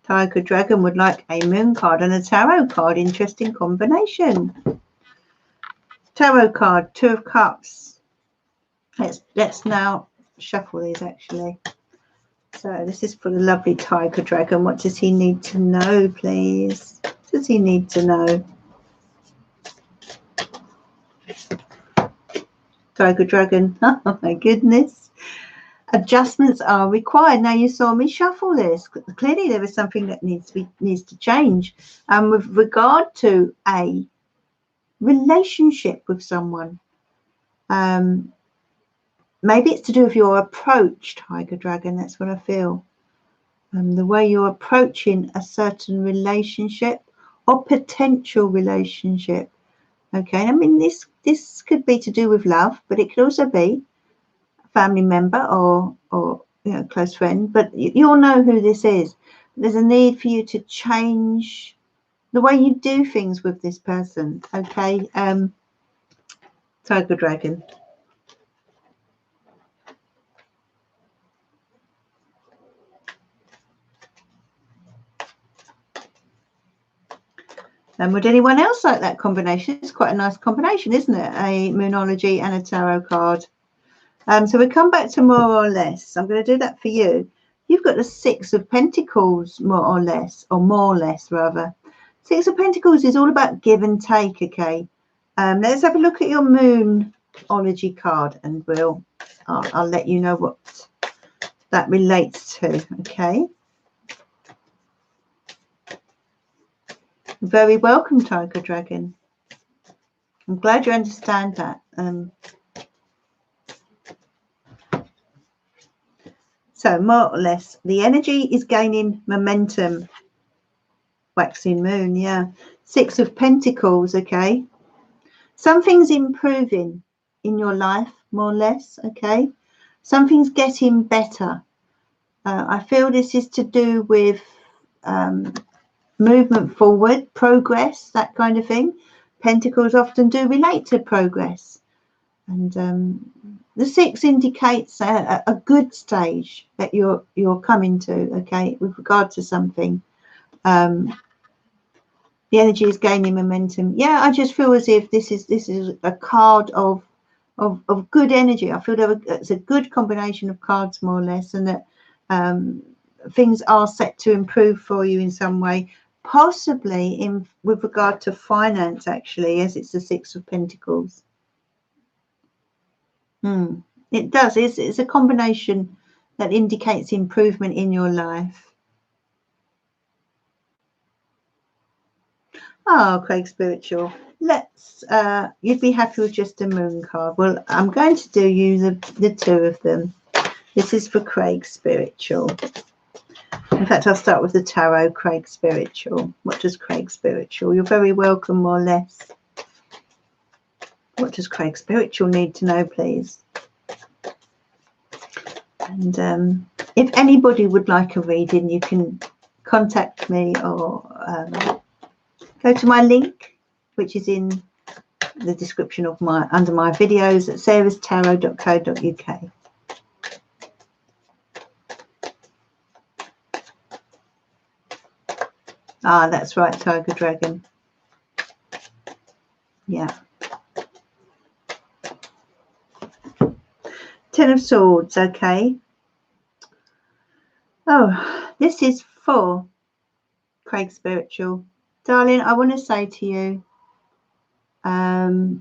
Tiger Dragon would like a moon card and a tarot card. Interesting combination. Tarot card, 2 of Cups. Let's now shuffle these, actually. So this is for the lovely Tiger Dragon. What does he need to know, please? What does he need to know? Tiger Dragon. Oh my goodness. Adjustments are required. Now, you saw me shuffle this. Clearly there is something that needs to change. With regard to a relationship with someone. Maybe it's to do with your approach, Tiger Dragon. That's what I feel. The way you're approaching a certain relationship or potential relationship. Okay, I mean, this could be to do with love, but it could also be a family member or you know, close friend. But you'll know who this is. There's a need for you to change the way you do things with this person. Okay, Tiger Dragon. And would anyone else like that combination? It's quite a nice combination, isn't it? A Moonology and a tarot card. So we come back to more or less. I'm going to do that for you. You've got the 6 of Pentacles, more or less, rather. 6 of Pentacles is all about give and take, okay? Let's have a look at your Moonology card, and I'll let you know what that relates to, okay? Very welcome, Tiger Dragon. I'm glad you understand that. So more or less, the energy is gaining momentum. Waxing moon, yeah. 6 of Pentacles, okay. Something's improving in your life, more or less, okay. Something's getting better. I feel this is to do with movement forward, progress, that kind of thing. Pentacles often do relate to progress. And the 6 indicates a good stage that you're coming to, okay, with regard to something. The energy is gaining momentum. Yeah, I just feel as if this is a card of good energy. I feel that it's a good combination of cards, more or less, and that things are set to improve for you in some way, possibly with regard to finance, actually, as it's the 6 of Pentacles. It does. It's a combination that indicates improvement in your life. Oh, Craig Spiritual. Let's. You'd be happy with just a moon card. Well, I'm going to do you the 2 of them. This is for Craig Spiritual. In fact, I'll start with the tarot. Craig Spiritual. What does Craig Spiritual? You're very welcome, more or less. What does Craig Spiritual need to know, please? And if anybody would like a reading, you can contact me or go to my link, which is in the description of under my videos at sarahstarot.co.uk. Ah, that's right, Tiger Dragon. Yeah. Ten of Swords, okay. Oh, this is for Craig Spiritual. Darling, I want to say to you, the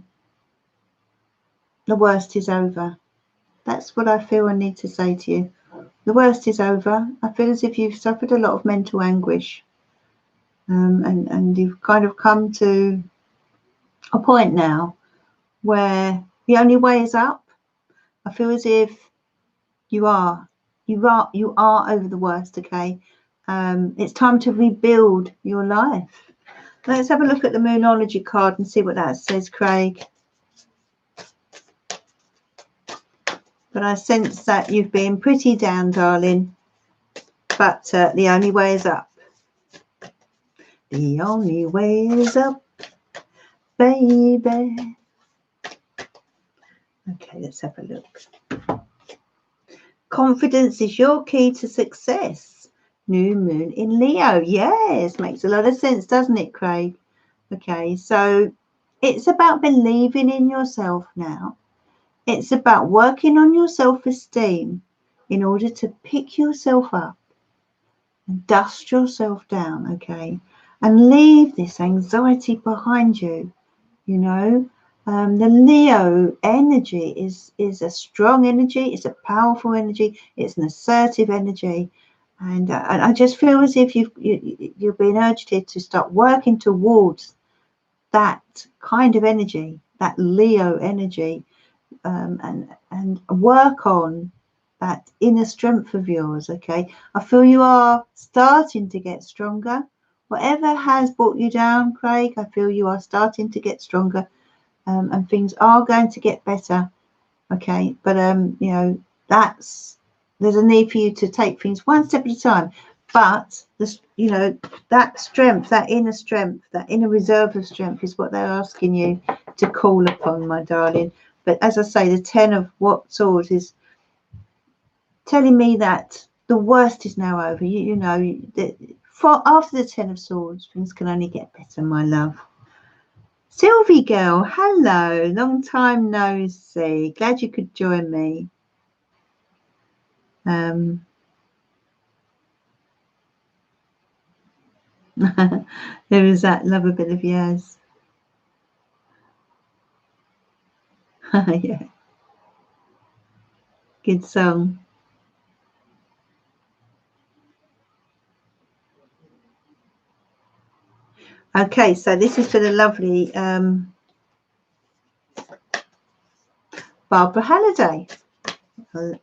worst is over. That's what I feel I need to say to you. The worst is over. I feel as if you've suffered a lot of mental anguish. And you've kind of come to a point now where the only way is up. I feel as if you are over the worst, okay? It's time to rebuild your life. Let's have a look at the Moonology card and see what that says, Craig. But I sense that you've been pretty down, darling. But the only way is up. The only way is up, baby. Okay, let's have a look. Confidence is your key to success. New moon in Leo. Yes, makes a lot of sense, doesn't it, Craig? Okay, so it's about believing in yourself now. It's about working on your self-esteem in order to pick yourself up and dust yourself down, okay? And leave this anxiety behind you, you know. The Leo energy is a strong energy. It's a powerful energy. It's an assertive energy. And I just feel as if you're being urged here to start working towards that kind of energy, that Leo energy, and work on that inner strength of yours, okay? I feel you are starting to get stronger. Whatever has brought you down, Craig, I feel you are starting to get stronger, and things are going to get better, okay? But you know, there's a need for you to take things one step at a time. But this, you know, that strength, that inner reserve of strength is what they're asking you to call upon, my darling. But as I say, the Ten of Swords is telling me that the worst is now over. You know, after the Ten of Swords, things can only get better, my love. Sylvie girl, hello. Long time no see. Glad you could join me. There is that love a bit of yours. Yeah. Good song. Okay, so this is for the lovely Barbara Halliday.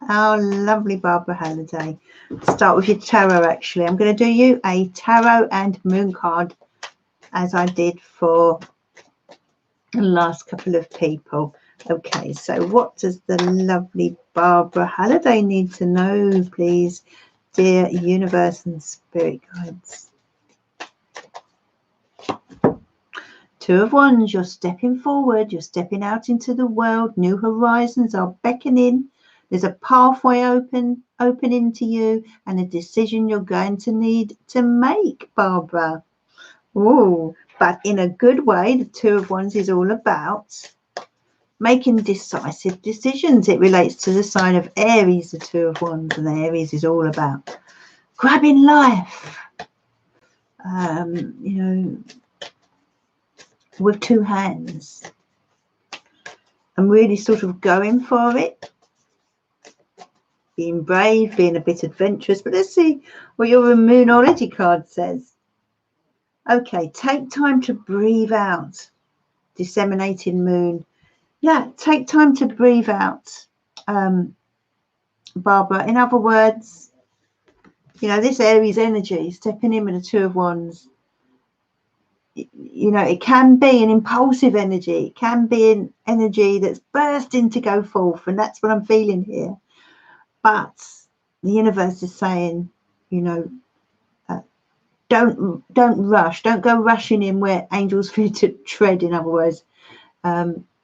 Our lovely Barbara Halliday. Start with your tarot, actually. I'm going to do you a tarot and moon card, as I did for the last couple of people. Okay, so what does the lovely Barbara Halliday need to know, please, dear universe and spirit guides? Two of Wands, you're stepping forward, you're stepping out into the world, new horizons are beckoning, there's a pathway opening to you, and a decision you're going to need to make, Barbara. Oh, but in a good way. The Two of Wands is all about making decisive decisions. It relates to the sign of Aries, the Two of Wands, and Aries is all about grabbing life, you know, with two hands, and really sort of going for it, being brave, being a bit adventurous. But let's see what your Moonology card says. Okay, take time to breathe out. Disseminating moon. Yeah, take time to breathe out, Barbara. In other words, you know, this Aries energy, stepping in with the Two of Wands, you know, it can be an impulsive energy. It can be an energy that's bursting to go forth, and that's what I'm feeling here. But the universe is saying, you know, don't rush, don't go rushing in where angels fear to tread. In other words,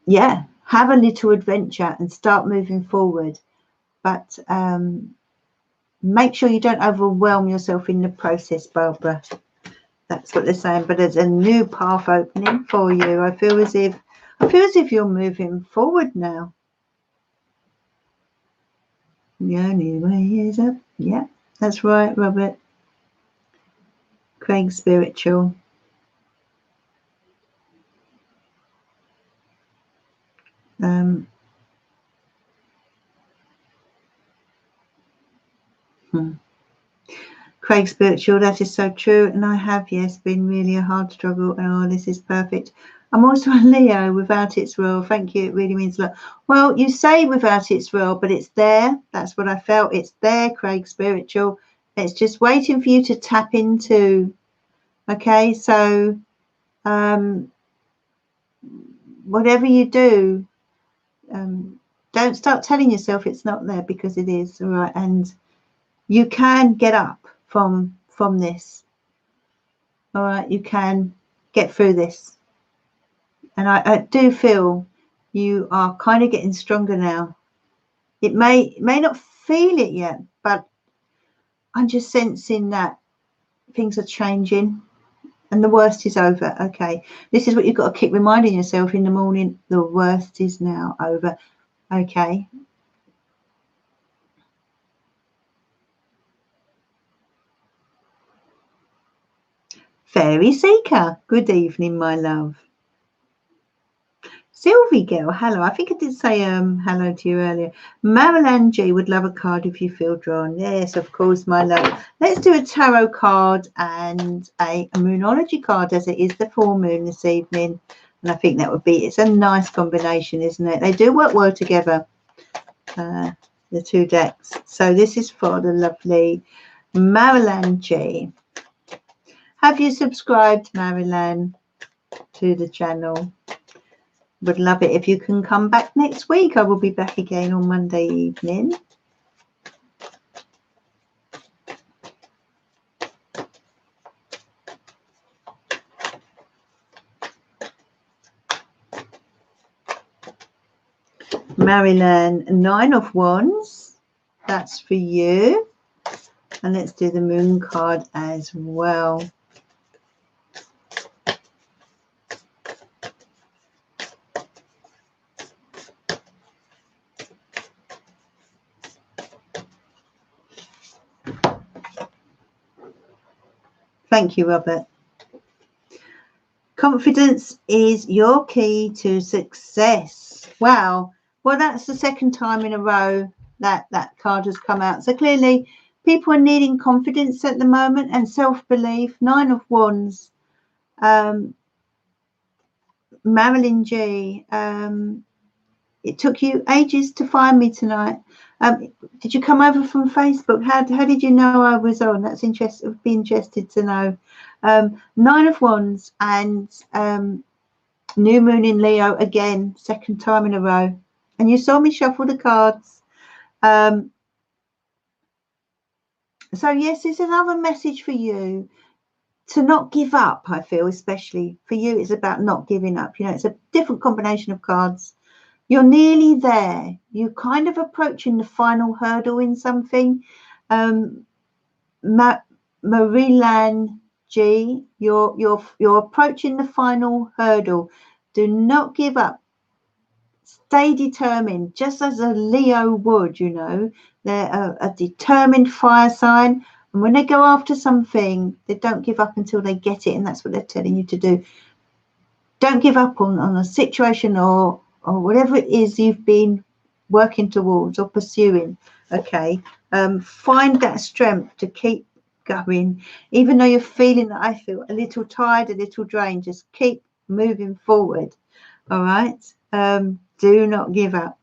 yeah, have a little adventure and start moving forward, but make sure you don't overwhelm yourself in the process, Barbara. That's what they're saying. But there's a new path opening for you. I feel as if you're moving forward now. The only way is up. Yeah, that's right, Robert. Craig Spiritual. Craig Spiritual, that is so true. And I have, yes, been really a hard struggle. Oh, this is perfect. I'm also a Leo, without its role. Thank you. It really means a lot. Well, you say without its role, but it's there. That's what I felt. It's there, Craig Spiritual. It's just waiting for you to tap into. Okay, so whatever you do, don't start telling yourself it's not there, because it is. All right, and you can get up from this. All right, you can get through this. And I do feel you are kind of getting stronger now. It may not feel it yet, but I'm just sensing that things are changing and the worst is over. Okay, this is what you've got to keep reminding yourself in the morning. The worst is now over. Okay. Fairy Seeker, good evening, my love. Sylvie girl, hello. I think I did say hello to you earlier. Marilyn G would love a card if you feel drawn. Yes, of course, my love. Let's do a tarot card and a moonology card, as it is the full moon this evening. And I think that would be, it's a nice combination, isn't it? They do work well together, the two decks. So this is for the lovely Marilyn G. Have you subscribed, Marilyn, to the channel? Would love it if you can come back next week. I will be back again on Monday evening. Marilyn, 9 of Wands. That's for you. And let's do the moon card as well. Thank you, Robert. Confidence is your key to success. Wow. Well, that's the second time in a row that card has come out. So clearly people are needing confidence at the moment and self-belief. 9 of Wands. Marilyn G. It took you ages to find me tonight. Did you come over from Facebook? How did you know I was on? That's interesting. I'd be interested to know. 9 of Wands and new moon in Leo again, second time in a row. And you saw me shuffle the cards. So yes, it's another message for you to not give up. I feel, especially for you, it's about not giving up. You know, it's a different combination of cards. You're nearly there. You're kind of approaching the final hurdle in something. Marie-Lan G, you're approaching the final hurdle. Do not give up. Stay determined, just as a Leo would. You know, they're a determined fire sign, and when they go after something, they don't give up until they get it, and that's what they're telling you to do. Don't give up on a situation or whatever it is you've been working towards or pursuing. Okay, find that strength to keep going, even though you're feeling that I feel a little tired, a little drained. Just keep moving forward. All right, do not give up.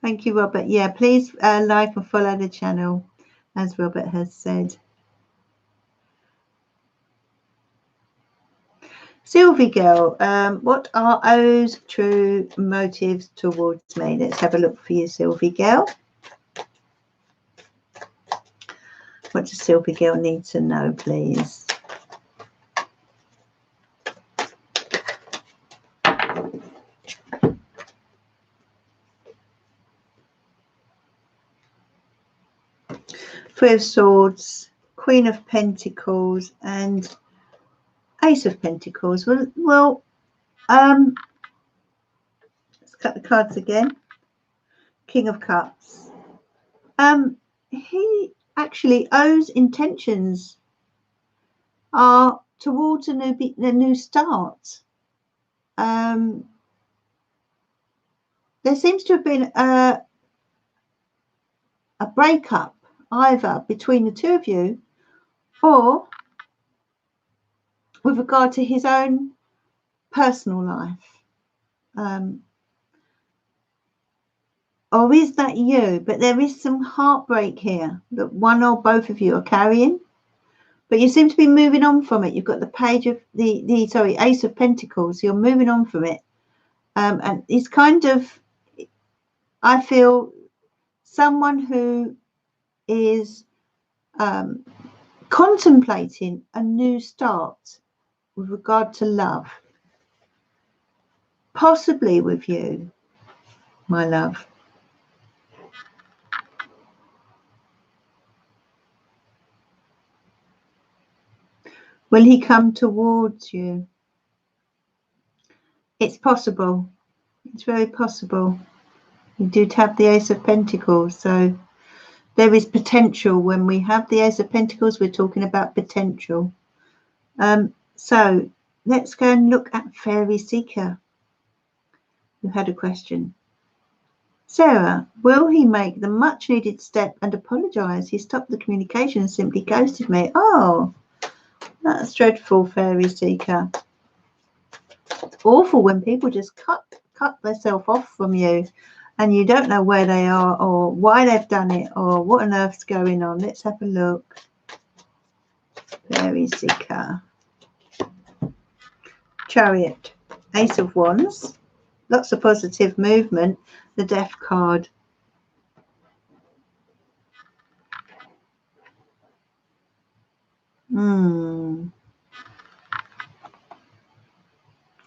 Thank you, Robert. Yeah, please like and follow the channel, as Robert has said. Sylvie girl, what are O's true motives towards me? Let's have a look for you, Sylvie girl. What does Sylvie girl need to know, please? Three of Swords, Queen of Pentacles, and Ace of Pentacles. Well, let's cut the cards again. King of Cups. He actually, O's intentions are towards a new start. There seems to have been a breakup either between the two of you or with regard to his own personal life. Or is that you? But there is some heartbreak here that one or both of you are carrying. But you seem to be moving on from it. You've got the page of the Ace of Pentacles. You're moving on from it. And it's kind of, I feel, someone who is contemplating a new start with regard to love. Possibly with you, my love. Will he come towards you? It's possible. It's very possible. You do have the Ace of Pentacles, so there is potential. When we have the Ace of Pentacles, we're talking about potential. So let's go and look at Fairy Seeker, who had a question. Sarah, will he make the much needed step and apologise? He stopped the communication and simply ghosted me. Oh, that's dreadful, Fairy Seeker. It's awful when people just cut themselves off from you and you don't know where they are or why they've done it or what on earth's going on. Let's have a look. Fairy Seeker. Chariot. Ace of Wands. Lots of positive movement. The Death card. I'm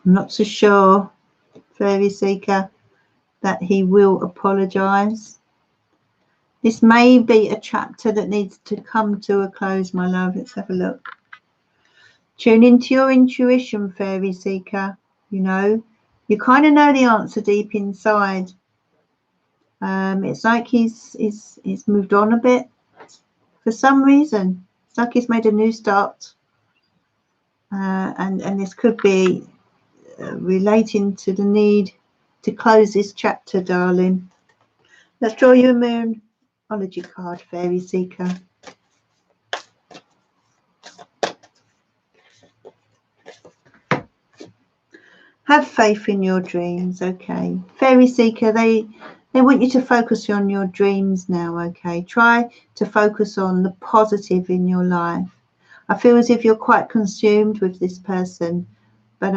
not so sure, Fairy Seeker, that he will apologise. This may be a chapter that needs to come to a close, my love. Let's have a look. Tune into your intuition, Fairy Seeker. You know, you kind of know the answer deep inside. It's like he's moved on a bit for some reason. It's like he's made a new start. And this could be relating to the need to close this chapter, darling. Let's draw you a Moonology card, Fairy Seeker. Have faith in your dreams, okay. Fairy Seeker, they want you to focus on your dreams now, okay. Try to focus on the positive in your life. I feel as if you're quite consumed with this person, but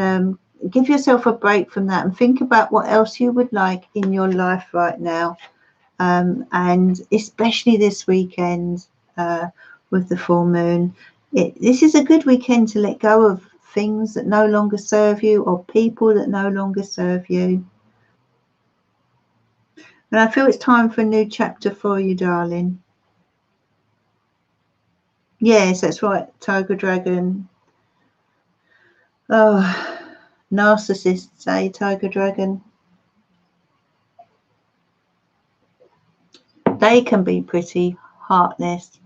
give yourself a break from that and think about what else you would like in your life right now. And especially this weekend with the full moon. This is a good weekend to let go of things that no longer serve you or people that no longer serve you. And I feel it's time for a new chapter for you, darling. Yes, that's right, Tiger Dragon. Oh, narcissists, eh, Tiger Dragon? They can be pretty heartless.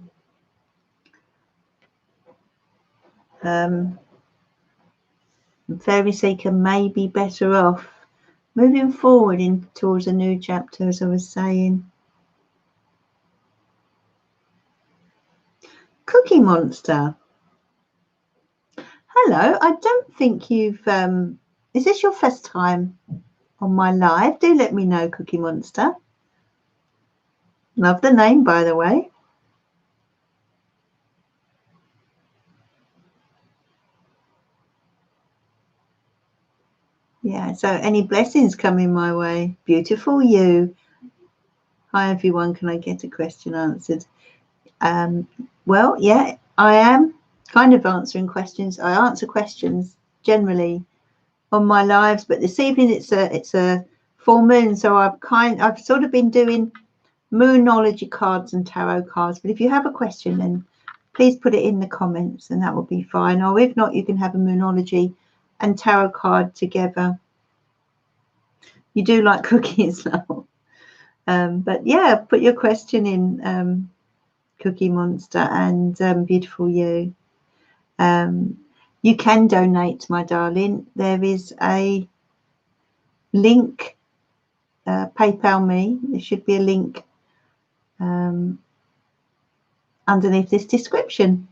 Fairy Seeker may be better off moving forward towards a new chapter, as I was saying. Cookie Monster. Hello, I don't think you've... is this your first time on my live? Do let me know, Cookie Monster. Love the name, by the way. Yeah, so any blessings coming my way? Beautiful you. Hi everyone, can I get a question answered? Well, yeah, I am kind of answering questions. I answer questions generally on my lives, but this evening it's a full moon, so I've sort of been doing moonology cards and tarot cards. But if you have a question, then please put it in the comments, and that will be fine. Or if not, you can have a moonology and tarot card together. You do like cookies now. But yeah, put your question in, Cookie Monster and Beautiful You. You can donate, my darling. There is a link, PayPal me. There should be a link underneath this description.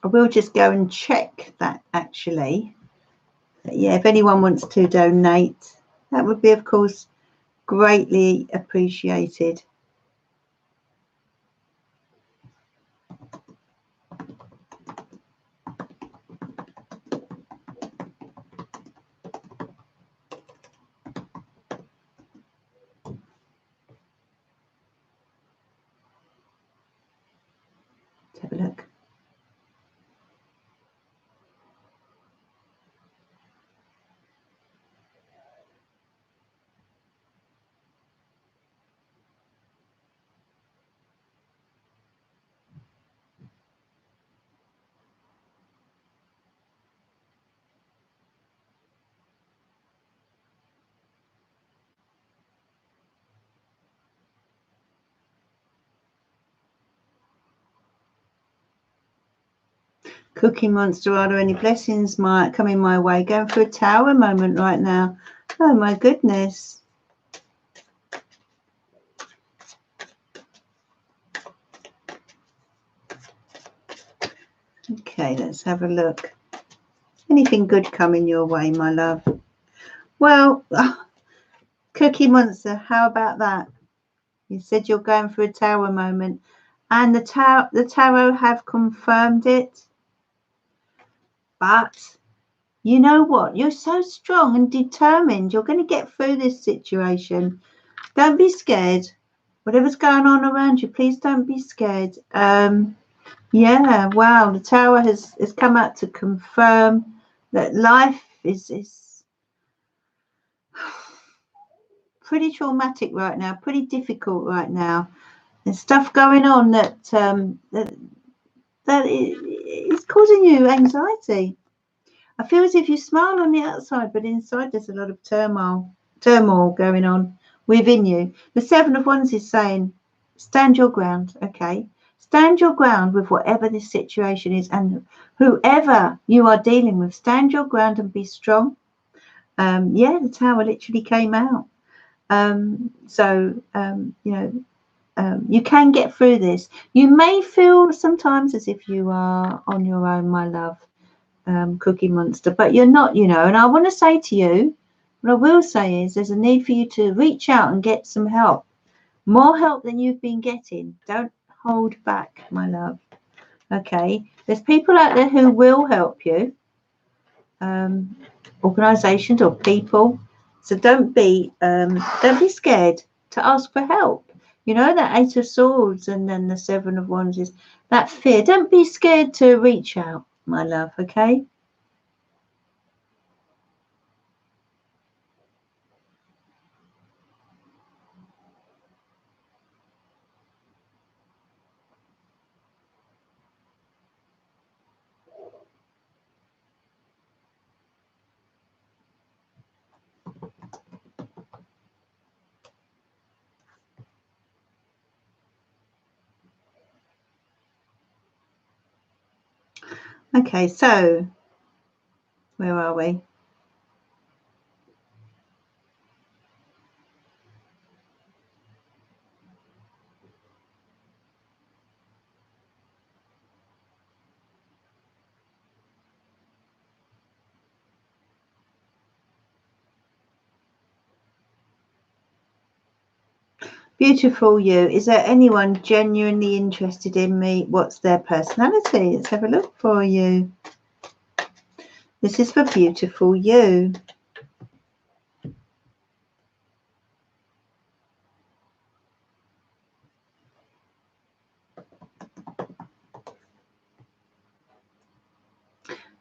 I will just go and check that actually. But yeah, if anyone wants to donate, that would be, of course, greatly appreciated. Let's have a look. Cookie Monster, are there any blessings coming my way? Going through a tower moment right now. Oh my goodness. Okay, let's have a look. Anything good coming your way, my love? Well, Cookie Monster, how about that? You said you're going through a tower moment, and the tarot have confirmed it. But you know what? You're so strong and determined. You're going to get through this situation. Don't be scared. Whatever's going on around you, please don't be scared. Yeah, wow. The tower has come out to confirm that life is pretty traumatic right now, pretty difficult right now. There's stuff going on that that is causing you anxiety. I feel as if you smile on the outside, but inside there's a lot of turmoil going on within you. The Seven of Wands is saying, stand your ground, okay? Stand your ground with whatever this situation is, and whoever you are dealing with, stand your ground and be strong. Yeah, the tower literally came out. You can get through this. You may feel sometimes as if you are on your own, my love. Cookie Monster, but you're not, and I want to say to you, what I will say is there's a need for you to reach out and get some help, more help than you've been getting. Don't hold back, my love. Okay, there's people out there who will help you, organizations or people, so don't be scared to ask for help. That Eight of Swords and then the Seven of Wands is that fear. Don't be scared to reach out, my love. Okay. Okay, so where are we? Beautiful you. Is there anyone genuinely interested in me? What's their personality? Let's have a look for you. This is for beautiful you.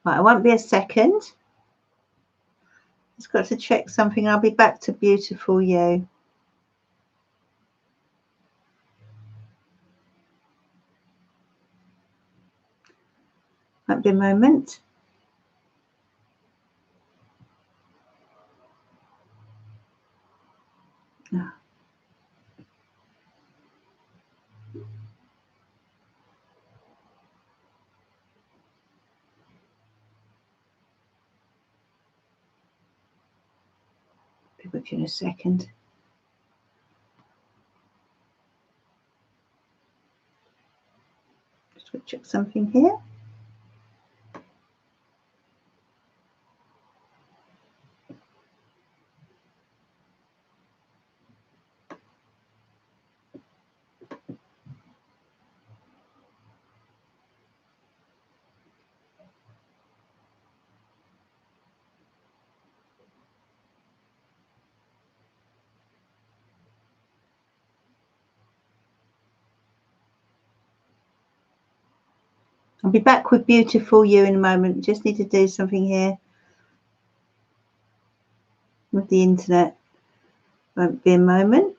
Right, I won't be a second. Just got to check something. I'll be back to beautiful you. Won't be a moment. Oh. Be with you in a second. Just got to check something here. I'll be back with beautiful you in a moment. Just need to do something here with the internet. Won't be a moment.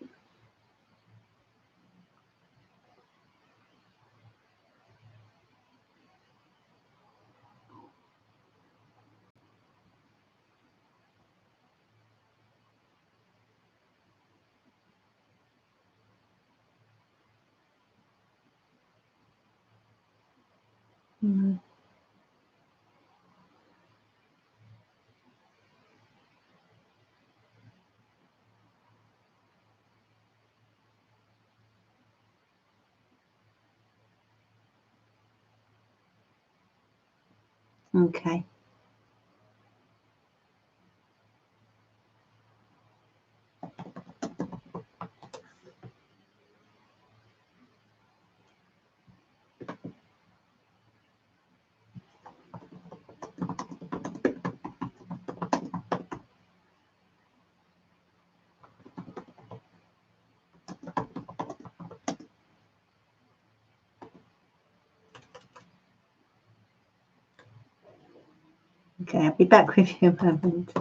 Okay. Okay, I'll be back with you in a moment.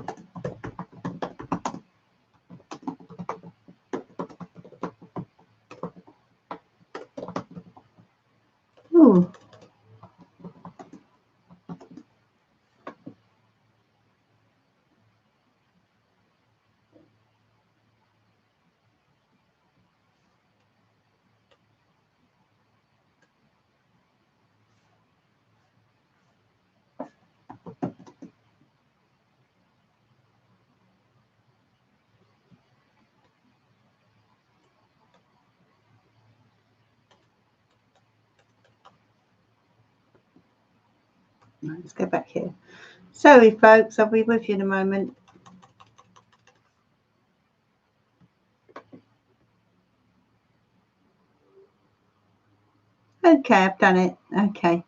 Ooh. Let's go back here. Sorry, folks, I'll be with you in a moment. Okay, I've done it. Okay.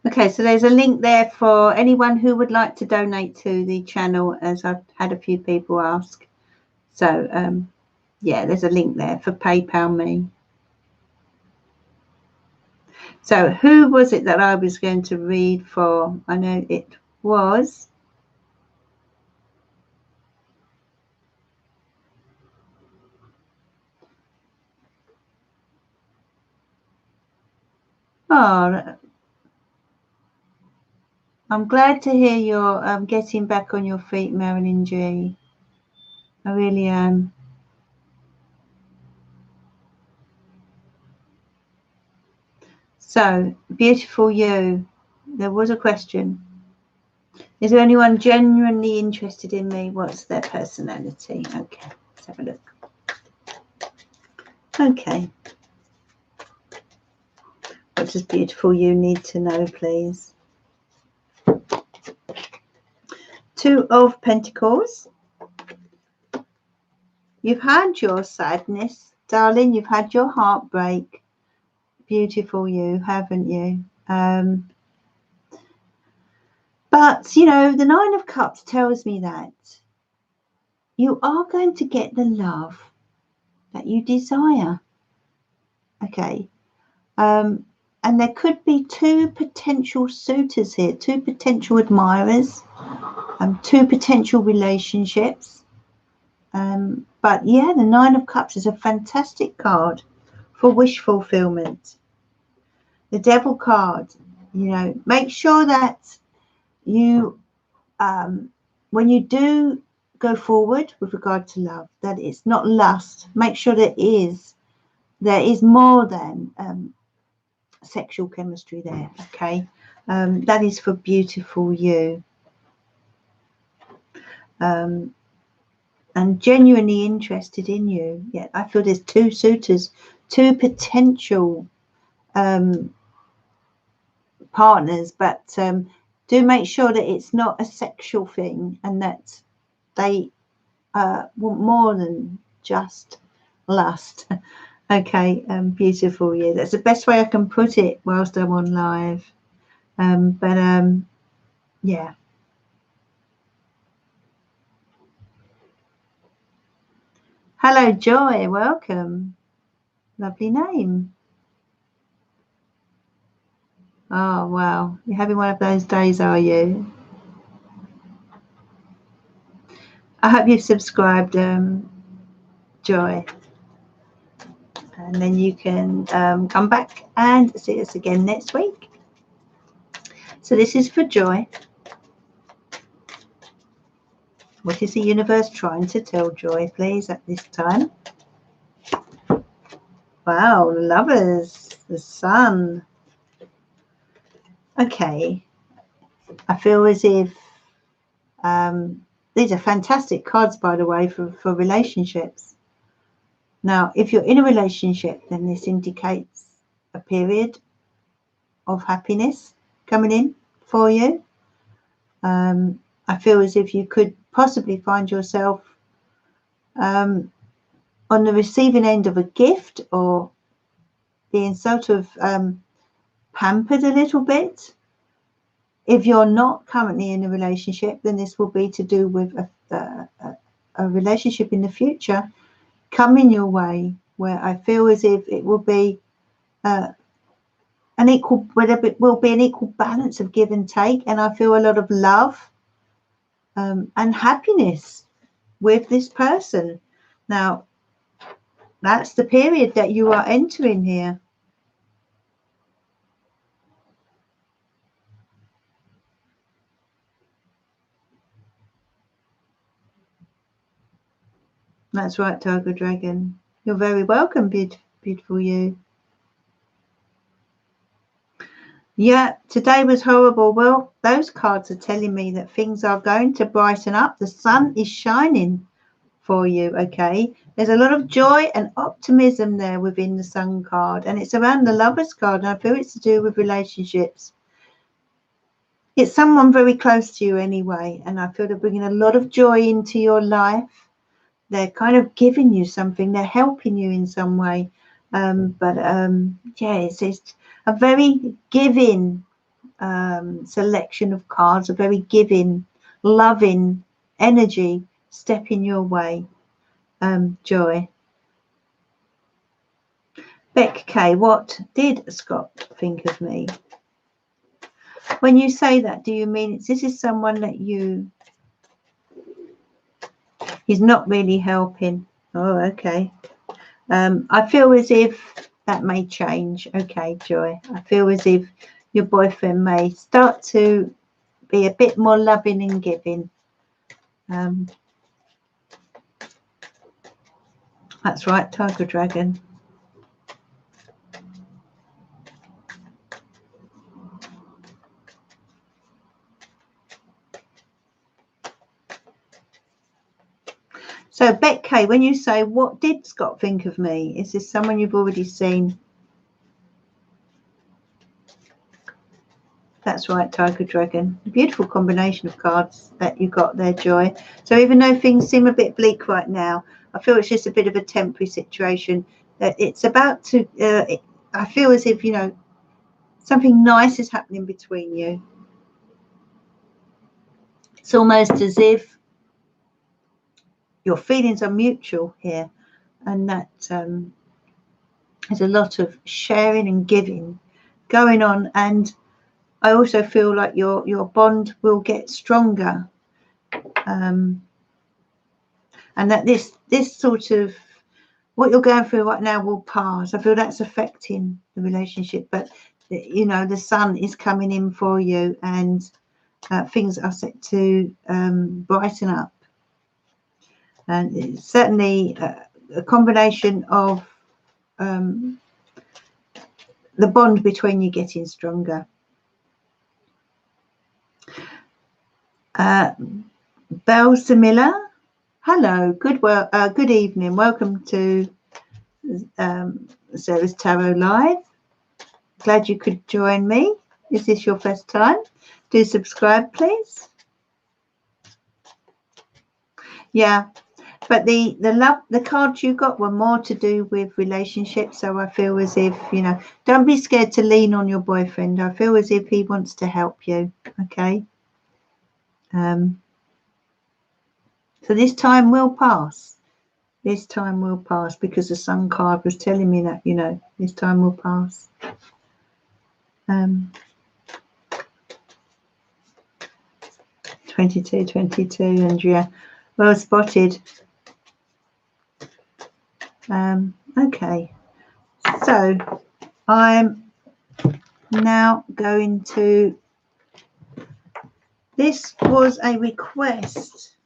Okay, so there's a link there for anyone who would like to donate to the channel, as I've had a few people ask. So, yeah, there's a link there for PayPal me. So who was it that I was going to read for? I know it was... Oh, I'm glad to hear you're getting back on your feet, Marilyn G. I really am. So, beautiful you. There was a question. Is there anyone genuinely interested in me? What's their personality? Okay, let's have a look. Okay. What does beautiful you need to know, please? Two of Pentacles. you've had your sadness, darling. You've had your heartbreak. Beautiful you, haven't you? But, you know, the Nine of Cups tells me that you are going to get the love that you desire. Okay. And there could be two potential suitors here, two potential admirers, two potential relationships. But yeah, the Nine of Cups is a fantastic card for wish fulfillment. The Devil card, you know, make sure that you, when you do go forward with regard to love, that it's not lust. Make sure there is more than sexual chemistry there. Okay, that is for beautiful you. And genuinely interested in you. Yeah, I feel there's two suitors, two potential partners, but do make sure that it's not a sexual thing and that they want more than just lust. Okay, beautiful you. That's the best way I can put it whilst I'm on live. Yeah. Hello, Joy. Welcome. Lovely name. Oh, wow. You're having one of those days, are you? I hope you've subscribed, Joy. And then you can come back and see us again next week. So this is for Joy. What is the universe trying to tell Joy, please, at this time? Wow, Lovers, the Sun. Okay. I feel as if these are fantastic cards, by the way, for relationships. Now, if you're in a relationship, then this indicates a period of happiness coming in for you. I feel as if you could possibly find yourself on the receiving end of a gift or being sort of pampered a little bit. If you're not currently in a relationship, then this will be to do with a relationship in the future coming your way, where I feel as if it will be an equal balance of give and take, and I feel a lot of love and happiness with this person. Now, that's the period that you are entering here. That's right, Tiger Dragon. You're very welcome, beautiful you. Yeah, today was horrible. Well, those cards are telling me that things are going to brighten up. The sun is shining for you, okay? There's a lot of joy and optimism there within the Sun card, and it's around the Lovers card, and I feel it's to do with relationships. It's someone very close to you anyway, and I feel they're bringing a lot of joy into your life. They're kind of giving you something. They're helping you in some way. Yeah, it's a very giving selection of cards, a very giving, loving energy stepping your way. Joy. Beck K, what did Scott think of me? When you say that, do you mean this is someone that he's not really helping? Oh, okay. I feel as if that may change. Okay, Joy. I feel as if your boyfriend may start to be a bit more loving and giving. That's right, Tiger Dragon. So, Beck K, when you say, what did Scott think of me? Is this someone you've already seen? That's right, Tiger Dragon. A beautiful combination of cards that you got there, Joy. So even though things seem a bit bleak right now, I feel it's just a bit of a temporary situation. It's about to, I feel as if, you know, something nice is happening between you. It's almost as if your feelings are mutual here, and that there's a lot of sharing and giving going on. And I also feel like your bond will get stronger, and that this sort of what you're going through right now will pass. I feel that's affecting the relationship, but you know, the sun is coming in for you, and things are set to brighten up. And it's certainly a combination of the bond between you getting stronger. Belle Samilla, hello, good evening. Welcome to Sarah's Tarot Live. Glad you could join me. Is this your first time? Do subscribe, please. Yeah, but the cards you got were more to do with relationships. So I feel as if, you know, don't be scared to lean on your boyfriend. I feel as if he wants to help you. Okay. So this time will pass. This time will pass, because the Sun card was telling me that, you know, this time will pass. 22, Andrea. Well spotted. Okay. So I'm now going to... This was a request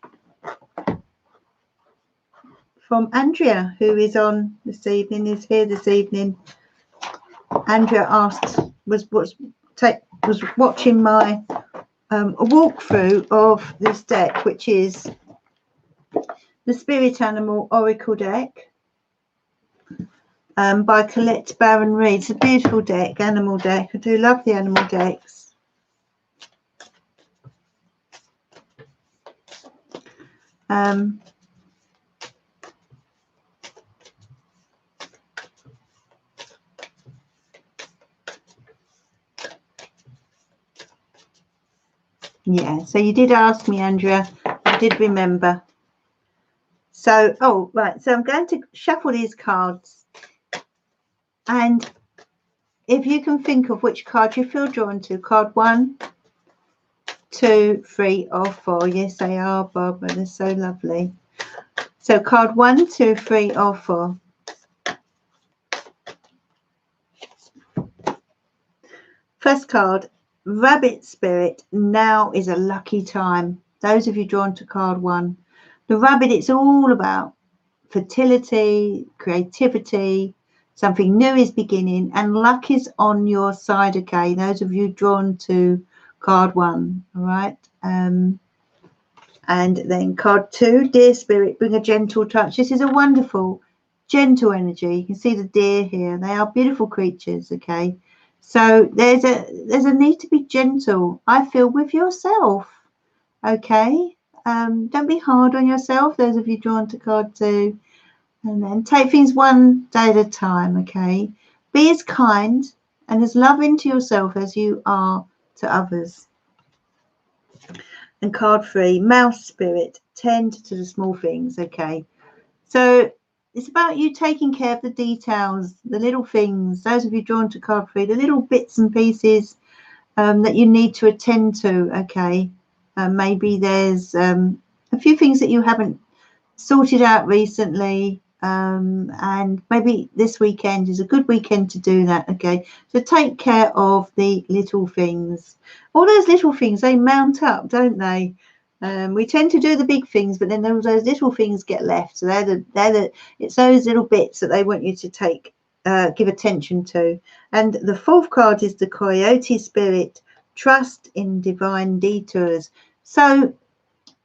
from Andrea, who is on this evening, is here this evening. Andrea asked, was watching my a walkthrough of this deck, which is the Spirit Animal Oracle deck by Colette Baron Reid. It's a beautiful deck, animal deck. I do love the animal decks. Yeah, so you did ask me, Andrea. I did remember. So, oh, right. So I'm going to shuffle these cards. And if you can think of which card you feel drawn to, card 1, 2, 3, or 4. Yes, they are, Barbara. They're so lovely. So card 1, 2, 3, or 4. First card, Rabbit Spirit. Now is a lucky time. Those of you drawn to card 1. The rabbit, it's all about fertility, creativity, something new is beginning, and luck is on your side. Okay, those of you drawn to card 1. All right. And then card 2, Dear Spirit, bring a gentle touch. This is a wonderful, gentle energy. You can see the deer here. They are beautiful creatures. Okay. So there's a need to be gentle, I feel, with yourself. Okay. Don't be hard on yourself, those of you drawn to card 2. And then take things one day at a time. Okay. Be as kind and as loving to yourself as you are to others. And card 3, Mouse Spirit, tend to the small things. Okay. So it's about you taking care of the details, the little things. Those of you drawn to card 3, the little bits and pieces that you need to attend to. Okay. Maybe there's a few things that you haven't sorted out recently, and maybe this weekend is a good weekend to do that. Okay. So take care of the little things. All those little things, they mount up, don't they? We tend to do the big things, but then those little things get left. So it's those little bits that they want you to take, give attention to. And the 4th card is the Coyote Spirit, trust in divine detours. So,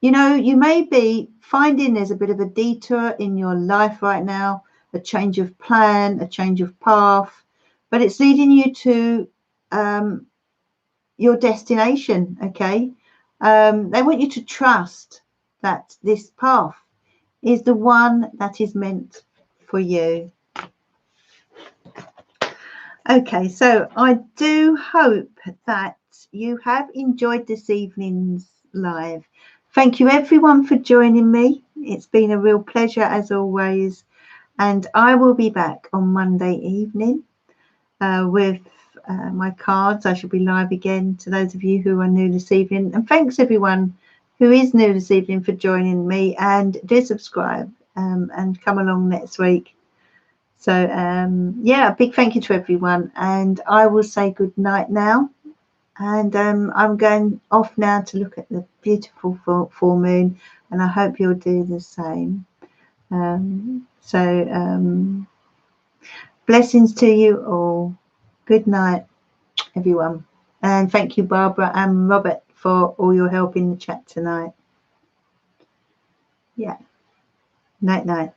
you know, you may be finding there's a bit of a detour in your life right now, a change of plan, a change of path, but it's leading you to your destination. Okay, they want you to trust that this path is the one that is meant for you. Okay, so I do hope that you have enjoyed this evening's live. Thank you everyone for joining me. It's been a real pleasure as always, and I will be back on Monday evening with my cards. I shall be live again to those of you who are new this evening, and thanks everyone who is new this evening for joining me, and do subscribe and come along next week. So yeah, a big thank you to everyone, and I will say good night now, and I'm going off now to look at the beautiful full moon, and I hope you'll do the same. Blessings to you all. Good night everyone, and thank you Barbara and Robert for all your help in the chat tonight. Yeah, night.